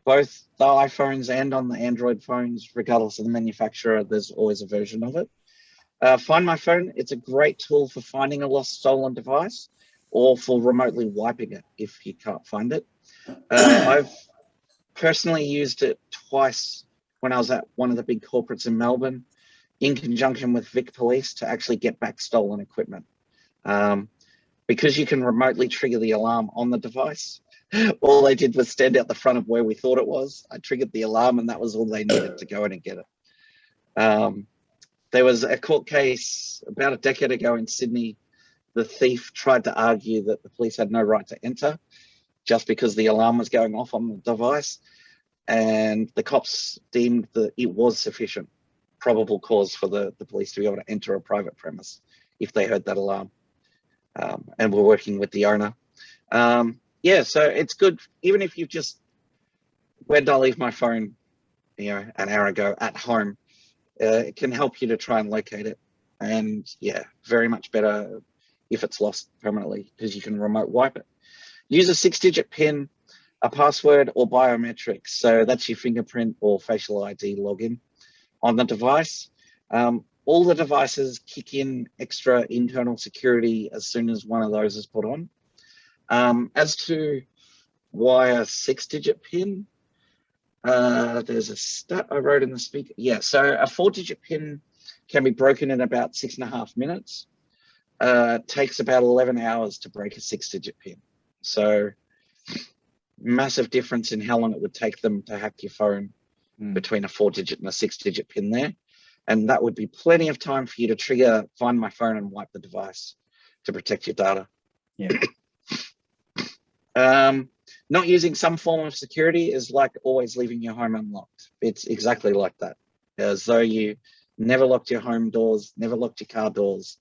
both the iPhones and on the Android phones, regardless of the manufacturer. There's always a version of it. Find My Phone, it's a great tool for finding a lost, stolen device or for remotely wiping it if you can't find it. I've personally used it twice when I was at one of the big corporates in Melbourne in conjunction with Vic Police to actually get back stolen equipment. Because you can remotely trigger the alarm on the device, all they did was stand out the front of where we thought it was. I triggered the alarm and that was all they needed to go in and get it. There was a court case about a decade ago in Sydney. The thief tried to argue that the police had no right to enter just because the alarm was going off on the device. And the cops deemed that it was sufficient probable cause for the police to be able to enter a private premise if they heard that alarm. And we're working with the owner. Yeah, so it's good. Even if you've just, where did I leave my phone, an hour ago at home, it can help you to try and locate it. And yeah, very much better if it's lost permanently because you can remote wipe it. Use a 6-digit PIN, a password, or biometrics. So that's your fingerprint or facial ID login on the device. All the devices kick in extra internal security as soon as one of those is put on. As to why a 6-digit PIN, there's a stat I wrote in the speaker. Yeah, so a 4-digit PIN can be broken in about 6.5 minutes. Takes about 11 hours to break a 6-digit PIN. So massive difference in how long it would take them to hack your phone between a 4-digit and a 6-digit PIN there. And that would be plenty of time for you to trigger Find My Phone and wipe the device to protect your data. Yeah. Not using some form of security is like always leaving your home unlocked. It's exactly like that. As though you never locked your home doors, never locked your car doors.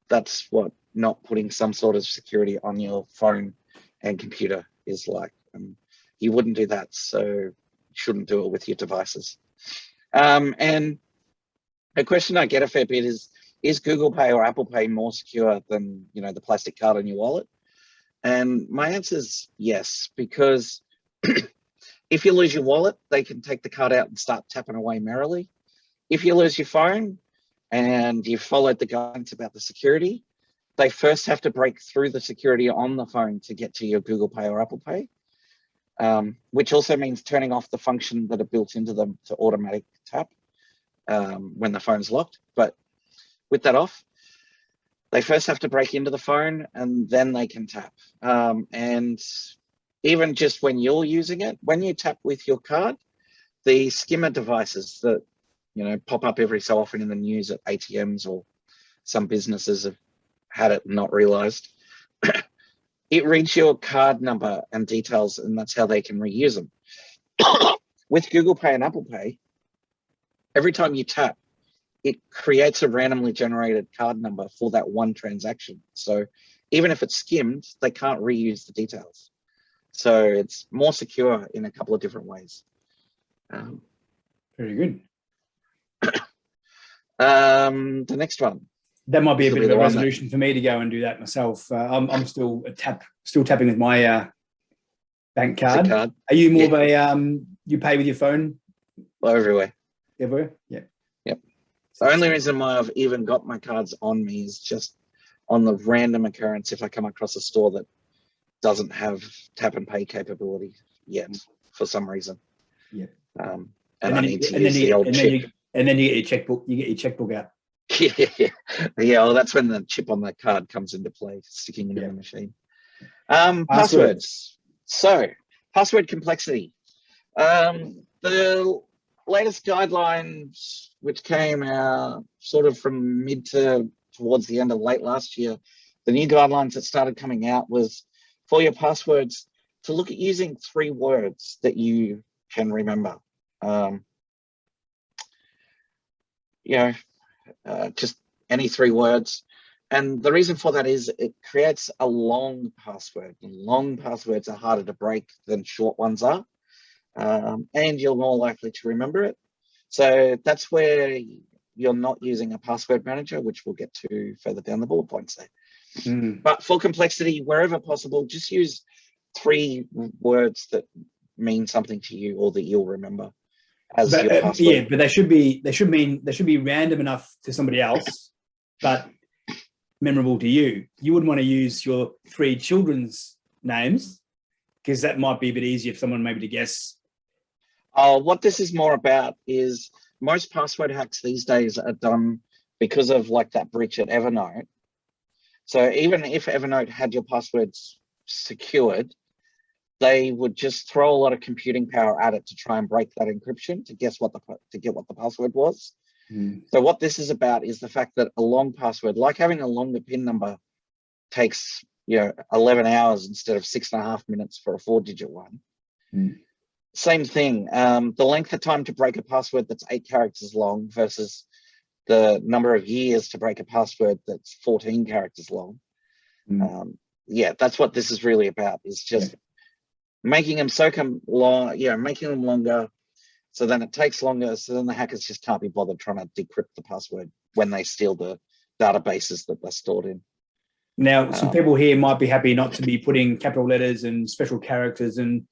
That's what not putting some sort of security on your phone and computer is like. You wouldn't do that, so you shouldn't do it with your devices. And a question I get a fair bit is Google Pay or Apple Pay more secure than the plastic card on your wallet? And my answer is yes, because if you lose your wallet, they can take the card out and start tapping away merrily. If you lose your phone and you've followed the guidance about the security, they first have to break through the security on the phone to get to your Google Pay or Apple Pay, which also means turning off the function that are built into them to automatic tap when the phone's locked. But with that off, they first have to break into the phone and then they can tap. And even just when you're using it, when you tap with your card, the skimmer devices that pop up every so often in the news at ATMs, or some businesses have had it and not realized, it reads your card number and details, and that's how they can reuse them. With Google Pay and Apple Pay, every time you tap, it creates a randomly generated card number for that one transaction. So even if it's skimmed, they can't reuse the details. So it's more secure in a couple of different ways. Very good. The next one. That might be a bit of a resolution for me to go and do that myself. I'm still tapping with my bank card. Are you more of a you pay with your phone? Well, everywhere. Everywhere? Yeah. Yep. The only reason why I've even got my cards on me is just on the random occurrence if I come across a store that doesn't have tap and pay capability yet for some reason. Yeah. And I need to use the old chip. And then you get your checkbook. You get your checkbook out. Yeah. Well, that's when the chip on that card comes into play, sticking into the machine. Passwords. So, password complexity. The latest guidelines, which came out sort of from mid to towards the end of late last year, the new guidelines that started coming out was for your passwords to look at using 3 words that you can remember. Just any 3 words. And the reason for that is it creates a long password. Long passwords are harder to break than short ones are. And you're more likely to remember it. So that's where you're not using a password manager, which we'll get to further down the bullet points there. But for complexity, wherever possible, just use 3 words that mean something to you or that you'll remember as your password. Yeah, but they should be random enough to somebody else, but memorable to you. You wouldn't want to use your 3 children's names because that might be a bit easier for someone maybe to guess. What this is more about is most password hacks these days are done because of like that breach at Evernote. So even if Evernote had your passwords secured, they would just throw a lot of computing power at it to try and break that encryption to get what the password was. So what this is about is the fact that a long password, like having a longer PIN number, takes 11 hours instead of 6.5 minutes for a 4-digit one. Same thing. The length of time to break a password that's 8 characters long versus the number of years to break a password that's 14 characters long. That's what this is really about, is just making them long, making them longer, so then it takes longer, so then the hackers just can't be bothered trying to decrypt the password when they steal the databases that they're stored in. Now, some people here might be happy not to be putting capital letters and special characters and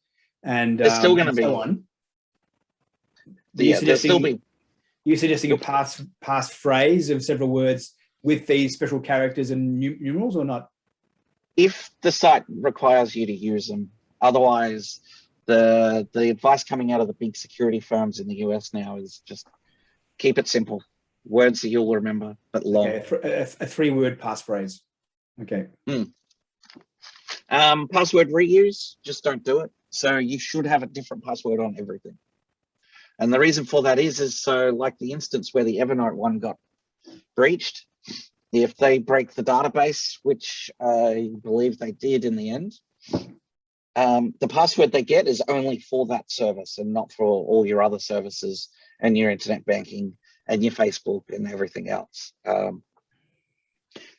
there's still going to be on. there'll still be. You're suggesting a pass phrase of several words with these special characters and numerals, or not? If the site requires you to use them, otherwise, the advice coming out of the big security firms in the US now is just keep it simple. Words that you'll remember, but long. Okay, a 3-word passphrase. Okay. Password reuse, just don't do it. So you should have a different password on everything. And the reason for that is so like the instance where the Evernote one got breached, if they break the database, which I believe they did in the end, the password they get is only for that service and not for all your other services and your internet banking and your Facebook and everything else.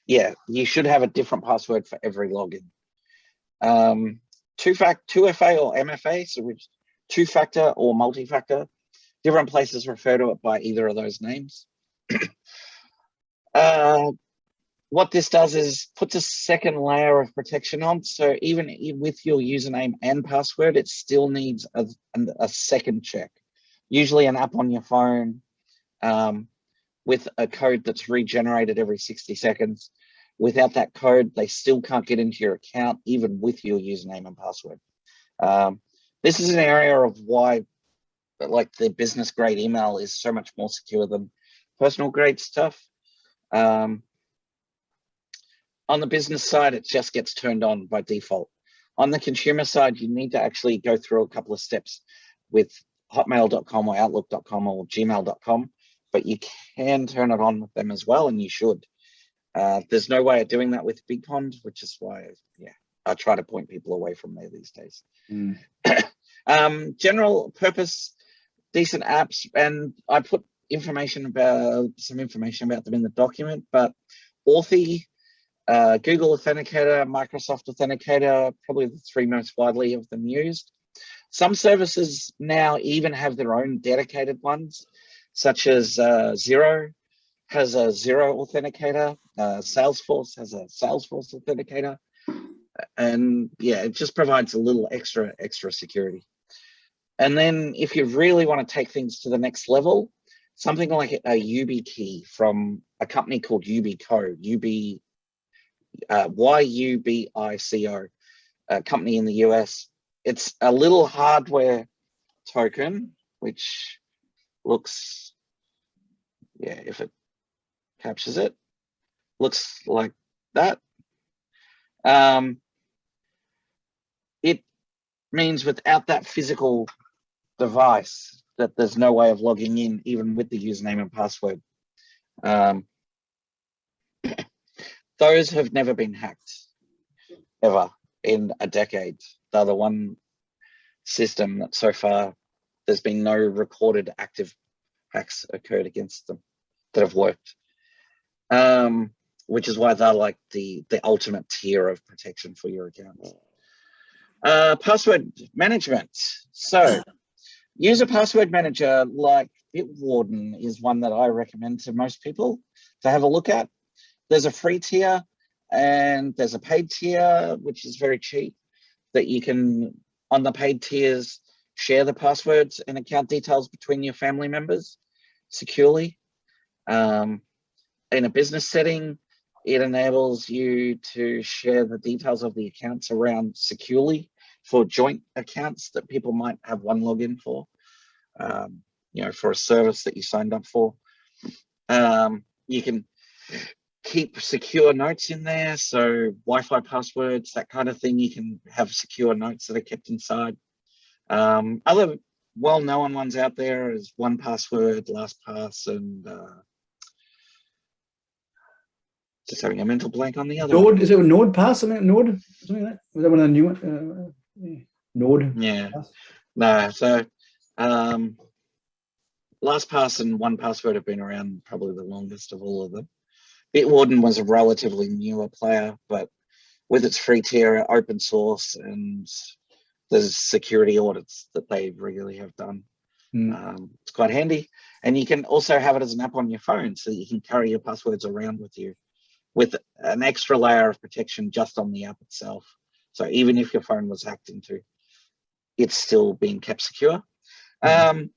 You should have a different password for every login. 2FA or MFA, so which 2-factor or multi-factor, different places refer to it by either of those names. What this does is puts a second layer of protection on. So even with your username and password, it still needs a second check, usually an app on your phone with a code that's regenerated every 60 seconds. Without that code, they still can't get into your account, even with your username and password. This is an area of why like the business grade email is so much more secure than personal grade stuff. On the business side, it just gets turned on by default. On the consumer side, you need to actually go through a couple of steps with hotmail.com or outlook.com or gmail.com, but you can turn it on with them as well, and you should. There's no way of doing that with BigPond, which is why, I try to point people away from there these days. General purpose, decent apps, and I put some information about them in the document, but Authy, Google Authenticator, Microsoft Authenticator, probably the 3 most widely of them used. Some services now even have their own dedicated ones, such as Xero has a Xero Authenticator, Salesforce has a Salesforce Authenticator, and it just provides a little extra security. And then if you really want to take things to the next level, something like a YubiKey from a company called Yubico, YUBICO, a company in the US. It's a little hardware token, which looks, if it captures it, looks like that. It means without that physical device, that there's no way of logging in even with the username and password. Those have never been hacked ever in a decade. They're the one system that so far there's been no recorded active hacks occurred against them that have worked. Which is why they're like the ultimate tier of protection for your account. Password management. So use a password manager like Bitwarden is one that I recommend to most people to have a look at. There's a free tier and there's a paid tier, which is very cheap, that you can, on the paid tiers, share the passwords and account details between your family members securely. In a business setting, it enables you to share the details of the accounts around securely for joint accounts that people might have one login for, you know, for a service that you signed up for. You can keep secure notes in there, so Wi-Fi passwords, that kind of thing. You can have secure notes that are kept inside. Other well-known ones out there is 1Password, LastPass, and just having a mental blank on the other Nord, one. is it a Nord Pass? Something like that? Was that one of the new ones? Nord? Yeah. Pass? No, so LastPass and 1Password have been around probably the longest of all of them. Bitwarden was a relatively newer player, but with its free tier, open source, and there's security audits that they regularly have done. It's quite handy. And you can also have it as an app on your phone so that you can carry your passwords around with you with an extra layer of protection just on the app itself. So even if your phone was hacked into, it's still being kept secure. And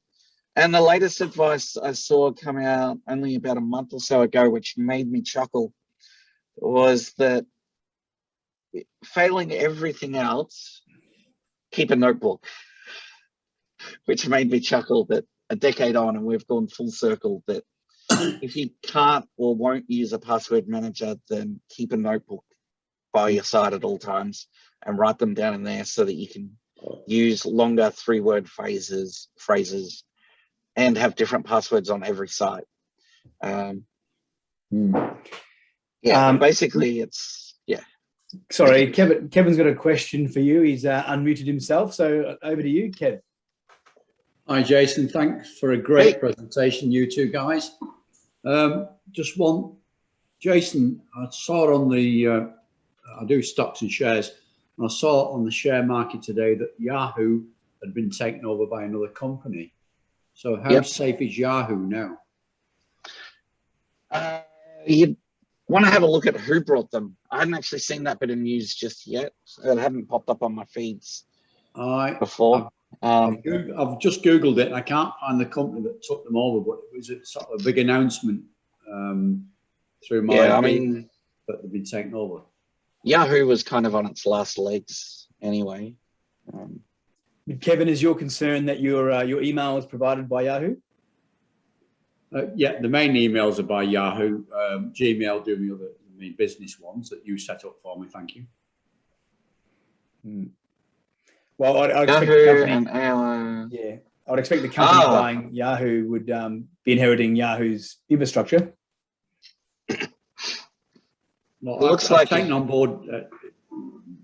the latest advice I saw come out only about a month or so ago, which made me chuckle, was that failing everything else, keep a notebook, which made me chuckle that a decade on and we've gone full circle, that if you can't or won't use a password manager, then keep a notebook by your side at all times and write them down in there so that you can use longer 3-word phrases and have different passwords on every site. Basically it's, Sorry, Kevin's got a question for you. He's unmuted himself. So over to you, Kev. Hi, Jason. Thanks for a great presentation, you two guys. Just one, Jason, I saw it on the, I do stocks and shares, and I saw it on the share market today that Yahoo had been taken over by another company. So how safe is Yahoo now? You want to have a look at who brought them. I hadn't actually seen that bit of news just yet. It hadn't popped up on my feeds before. I've just Googled it and I can't find the company that took them over, but it was a sort of a big announcement through my that they've been taken over. Yahoo was kind of on its last legs anyway. Kevin, is your concern that your email is provided by Yahoo? Yeah, the main emails are by Yahoo. Gmail do the business ones that you set up for me. Thank you. Well, I'd expect the company, I'd expect the company buying Yahoo would be inheriting Yahoo's infrastructure. Well, I've taken on board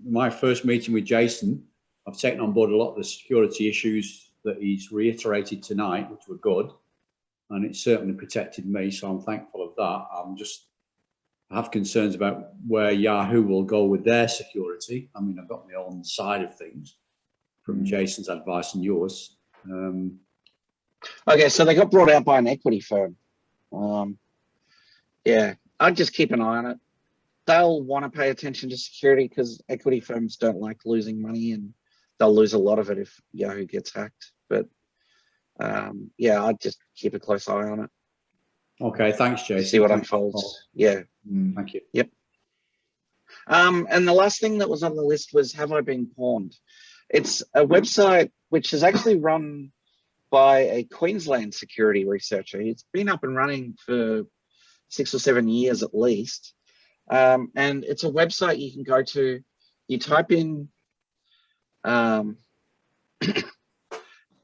my first meeting with Jason. I've taken on board a lot of the security issues that he's reiterated tonight, which were good, and it certainly protected me. So I'm thankful of that. I have concerns about where Yahoo will go with their security. I mean, I've got my own side of things from Jason's advice and yours. Okay, so they got brought out by an equity firm. I'd just keep an eye on it. They'll want to pay attention to security because equity firms don't like losing money, and they'll lose a lot of it if Yahoo gets hacked. But I'd just keep a close eye on it. Okay, thanks, Jason. See what unfolds. Yeah. Thank you. Yep. And the last thing that was on the list was Have I Been Pawned? It's a website which is actually run by a Queensland security researcher. It's been up and running for 6 or 7 years at least. And it's a website you can go to. You type in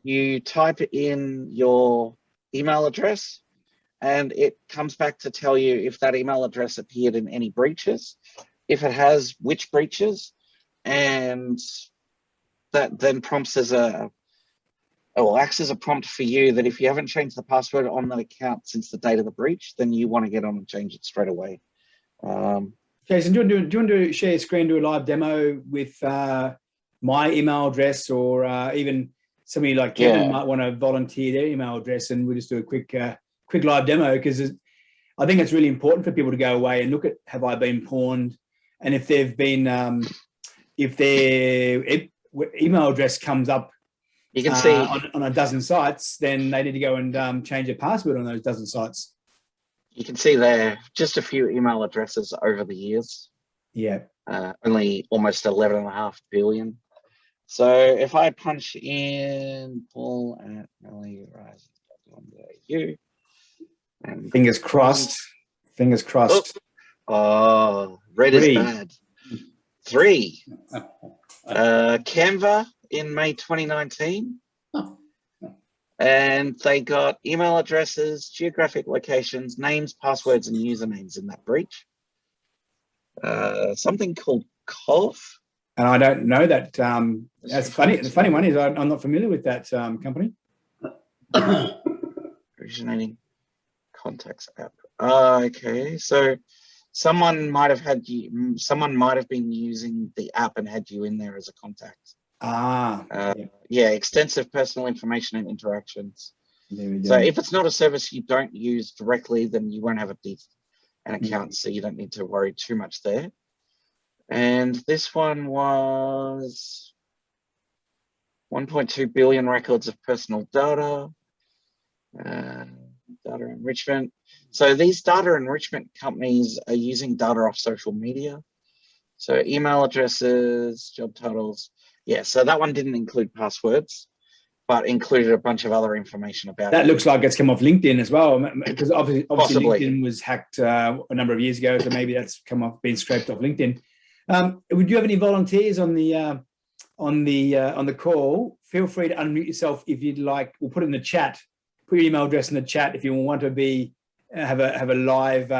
you type in your email address, and it comes back to tell you if that email address appeared in any breaches, if it has, which breaches, and that then prompts as acts as a prompt for you that if you haven't changed the password on that account since the date of the breach, then you want to get on and change it straight away. Jason, do you want to share your screen, do a live demo with my email address, or even somebody like Kevin might want to volunteer their email address, and we'll just do a quick live demo, because I think it's really important for people to go away and look at, have I been pawned? And if they've been, if their email address comes up, you can see on a dozen sites, then they need to go and change their password on those dozen sites. You can see there just a few email addresses over the years. Yeah. Only almost 11.5 billion. So if I punch in paul@mellyrise.com.au, and fingers crossed. Fingers crossed. Oh, red is bad. 3. Canva in May 2019. And they got email addresses, geographic locations, names, passwords, and usernames in that breach. Something called Cough. And I don't know that. That's funny. The funny one is I'm not familiar with that company. Originating contacts app. Okay, so someone might have been using the app and had you in there as a contact. Yeah, extensive personal information and interactions. So if it's not a service you don't use directly, then you won't have a DIF an account, so you don't need to worry too much there. And this one was 1.2 billion records of personal data, data enrichment. So these data enrichment companies are using data off social media. So email addresses, job titles. Yeah, so that one didn't include passwords, but included a bunch of other information about that. Looks like it's come off LinkedIn as well, because obviously Possibly. LinkedIn was hacked a number of years ago, so maybe that's been scraped off LinkedIn. Would you have any volunteers on the call? Feel free to unmute yourself if you'd like. We'll put it in the chat. Put your email address in the chat if you want to be have a live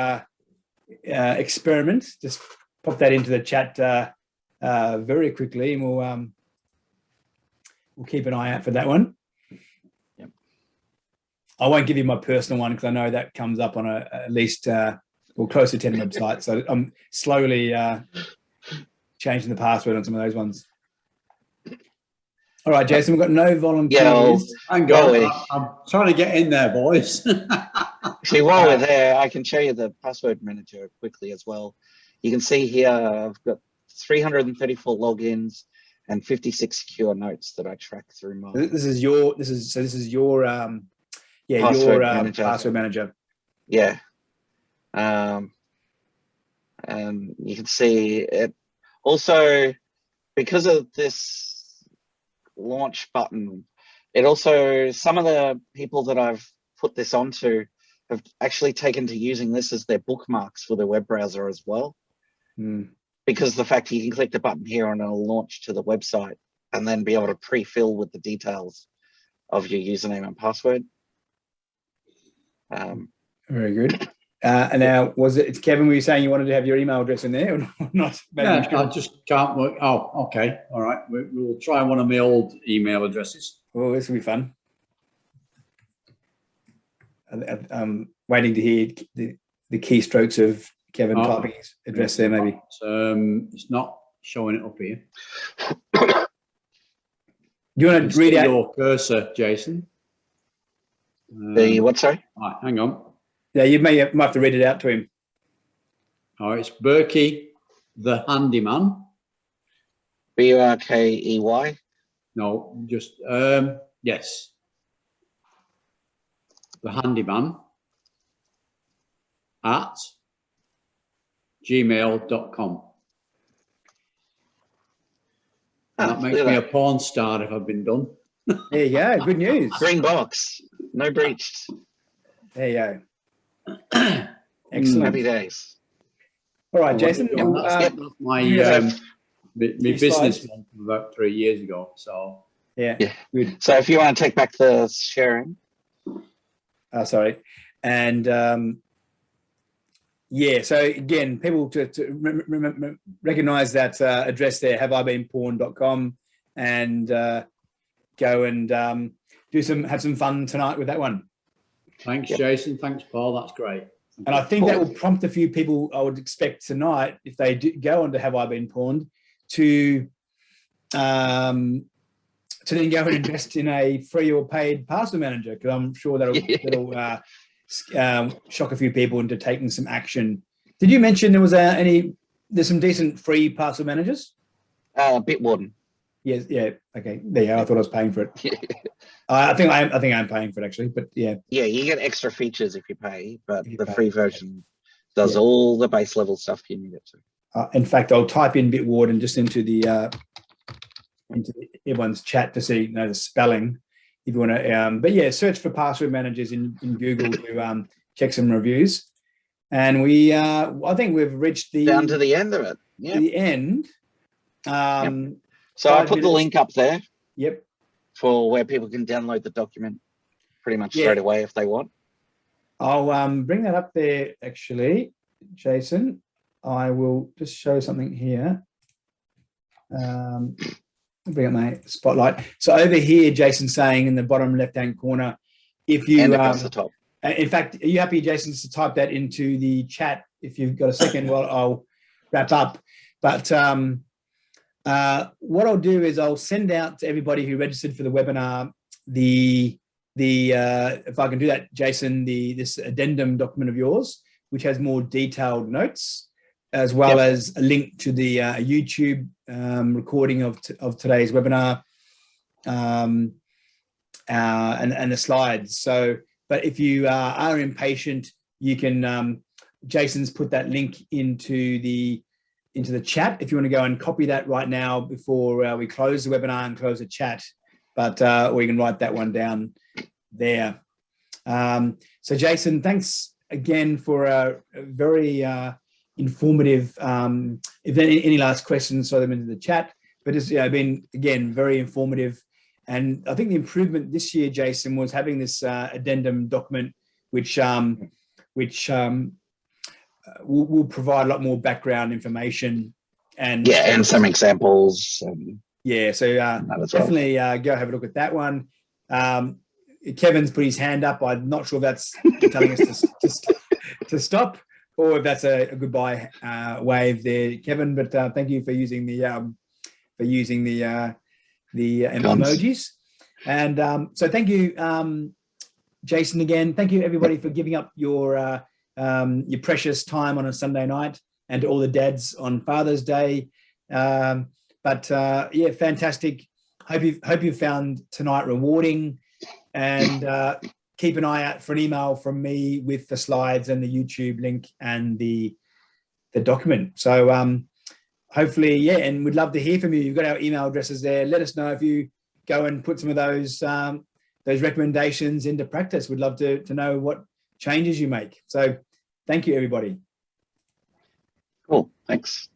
experiment. Just pop that into the chat very quickly, and we'll keep an eye out for that one. Yep. I won't give you my personal one because I know that comes up on at least close to 10 websites. So I'm slowly changing the password on some of those ones. All right, Jason, we've got no volunteers. Hang on, I'm trying to get in there, boys. See, while we're there, I can show you the password manager quickly as well. You can see here I've got 334 logins and 56 secure notes that I track through my. This is your password manager. Yeah. And you can see it also, because of this launch button, it also, some of the people that I've put this onto have actually taken to using this as their bookmarks for their web browser as well. Because the fact you can click the button here and it'll launch to the website and then be able to pre-fill with the details of your username and password. Very good. And now, it's Kevin, were you saying you wanted to have your email address in there or not? Yeah, I just can't work. Oh, okay. All right. We'll try one of my old email addresses. Oh, this will be fun. I'm waiting to hear the keystrokes of Kevin typing his address there, maybe. It's not showing it up here. Do you want to read out your cursor, Jason? The what, sorry? All right, hang on. Yeah, you might have to read it out to him. Oh, it's Berkey the Handyman. Burkey? No, just, yes. The Handyman at gmail.com. That makes me a porn star if I've been done. There you go. Good news. Green box. No breached. There you go. Excellent. Happy days. All right, Jason. That's my business one from about 3 years ago. So Yeah. Good. So if you want to take back the sharing. Sorry. And yeah, so again, people to recognize that address there, haveibeenporn.com, and go and have some fun tonight with that one. Thanks, Jason. Thanks, Paul. That's great. And I think that will prompt a few people, I would expect tonight, if they do go on to Have I Been Pawned, to then go and invest in a free or paid password manager, because I'm sure that'll shock a few people into taking some action. Did you mention there was there's some decent free password managers? Bitwarden. Yes, yeah, okay. There you go. I thought I was paying for it. I think I'm paying for it actually, but yeah. Yeah, you get extra features if you pay, but the free version does all the base level stuff you need it to. In fact, I'll type in Bitwarden just into everyone's chat to see the spelling. If you want to, but yeah, search for password managers in Google to check some reviews. And I think we've reached down to the end of it. Yeah, the end. So I put the link up there. Yep. For where people can download the document pretty much straight away if they want. I'll bring that up there actually, Jason. I will just show something here. Bring up my spotlight. So over here, Jason's saying in the bottom left-hand corner, if you across the top. In fact, are you happy, Jason, to type that into the chat if you've got a second? Well, I'll wrap up. But what I'll do is I'll send out to everybody who registered for the webinar if I can do that, Jason, this addendum document of yours, which has more detailed notes, as well as a link to the YouTube recording of today's webinar and the slides. So, but if you are impatient, you can, Jason's put that link into the chat if you want to go and copy that right now before we close the webinar and close the chat, but or you can write that one down there. So Jason, thanks again for a very informative, if any last questions, throw them into the chat, but it's been, again, very informative. And I think the improvement this year, Jason, was having this addendum document, which will provide a lot more background information and some examples. So definitely go have a look at that one. Kevin's put his hand up. I'm not sure if that's telling us to stop or if that's a goodbye wave there, Kevin. But thank you for using the emojis. And so thank you, Jason, again. Thank you, everybody, for giving up your precious time on a Sunday night, and to all the dads on Father's Day. Fantastic. Hope you found tonight rewarding, and keep an eye out for an email from me with the slides and the YouTube link and the document. So hopefully, and we'd love to hear from you. You've got our email addresses there. Let us know if you go and put some of those recommendations into practice. We'd love to know what changes you make. So thank you, everybody. Cool. Thanks.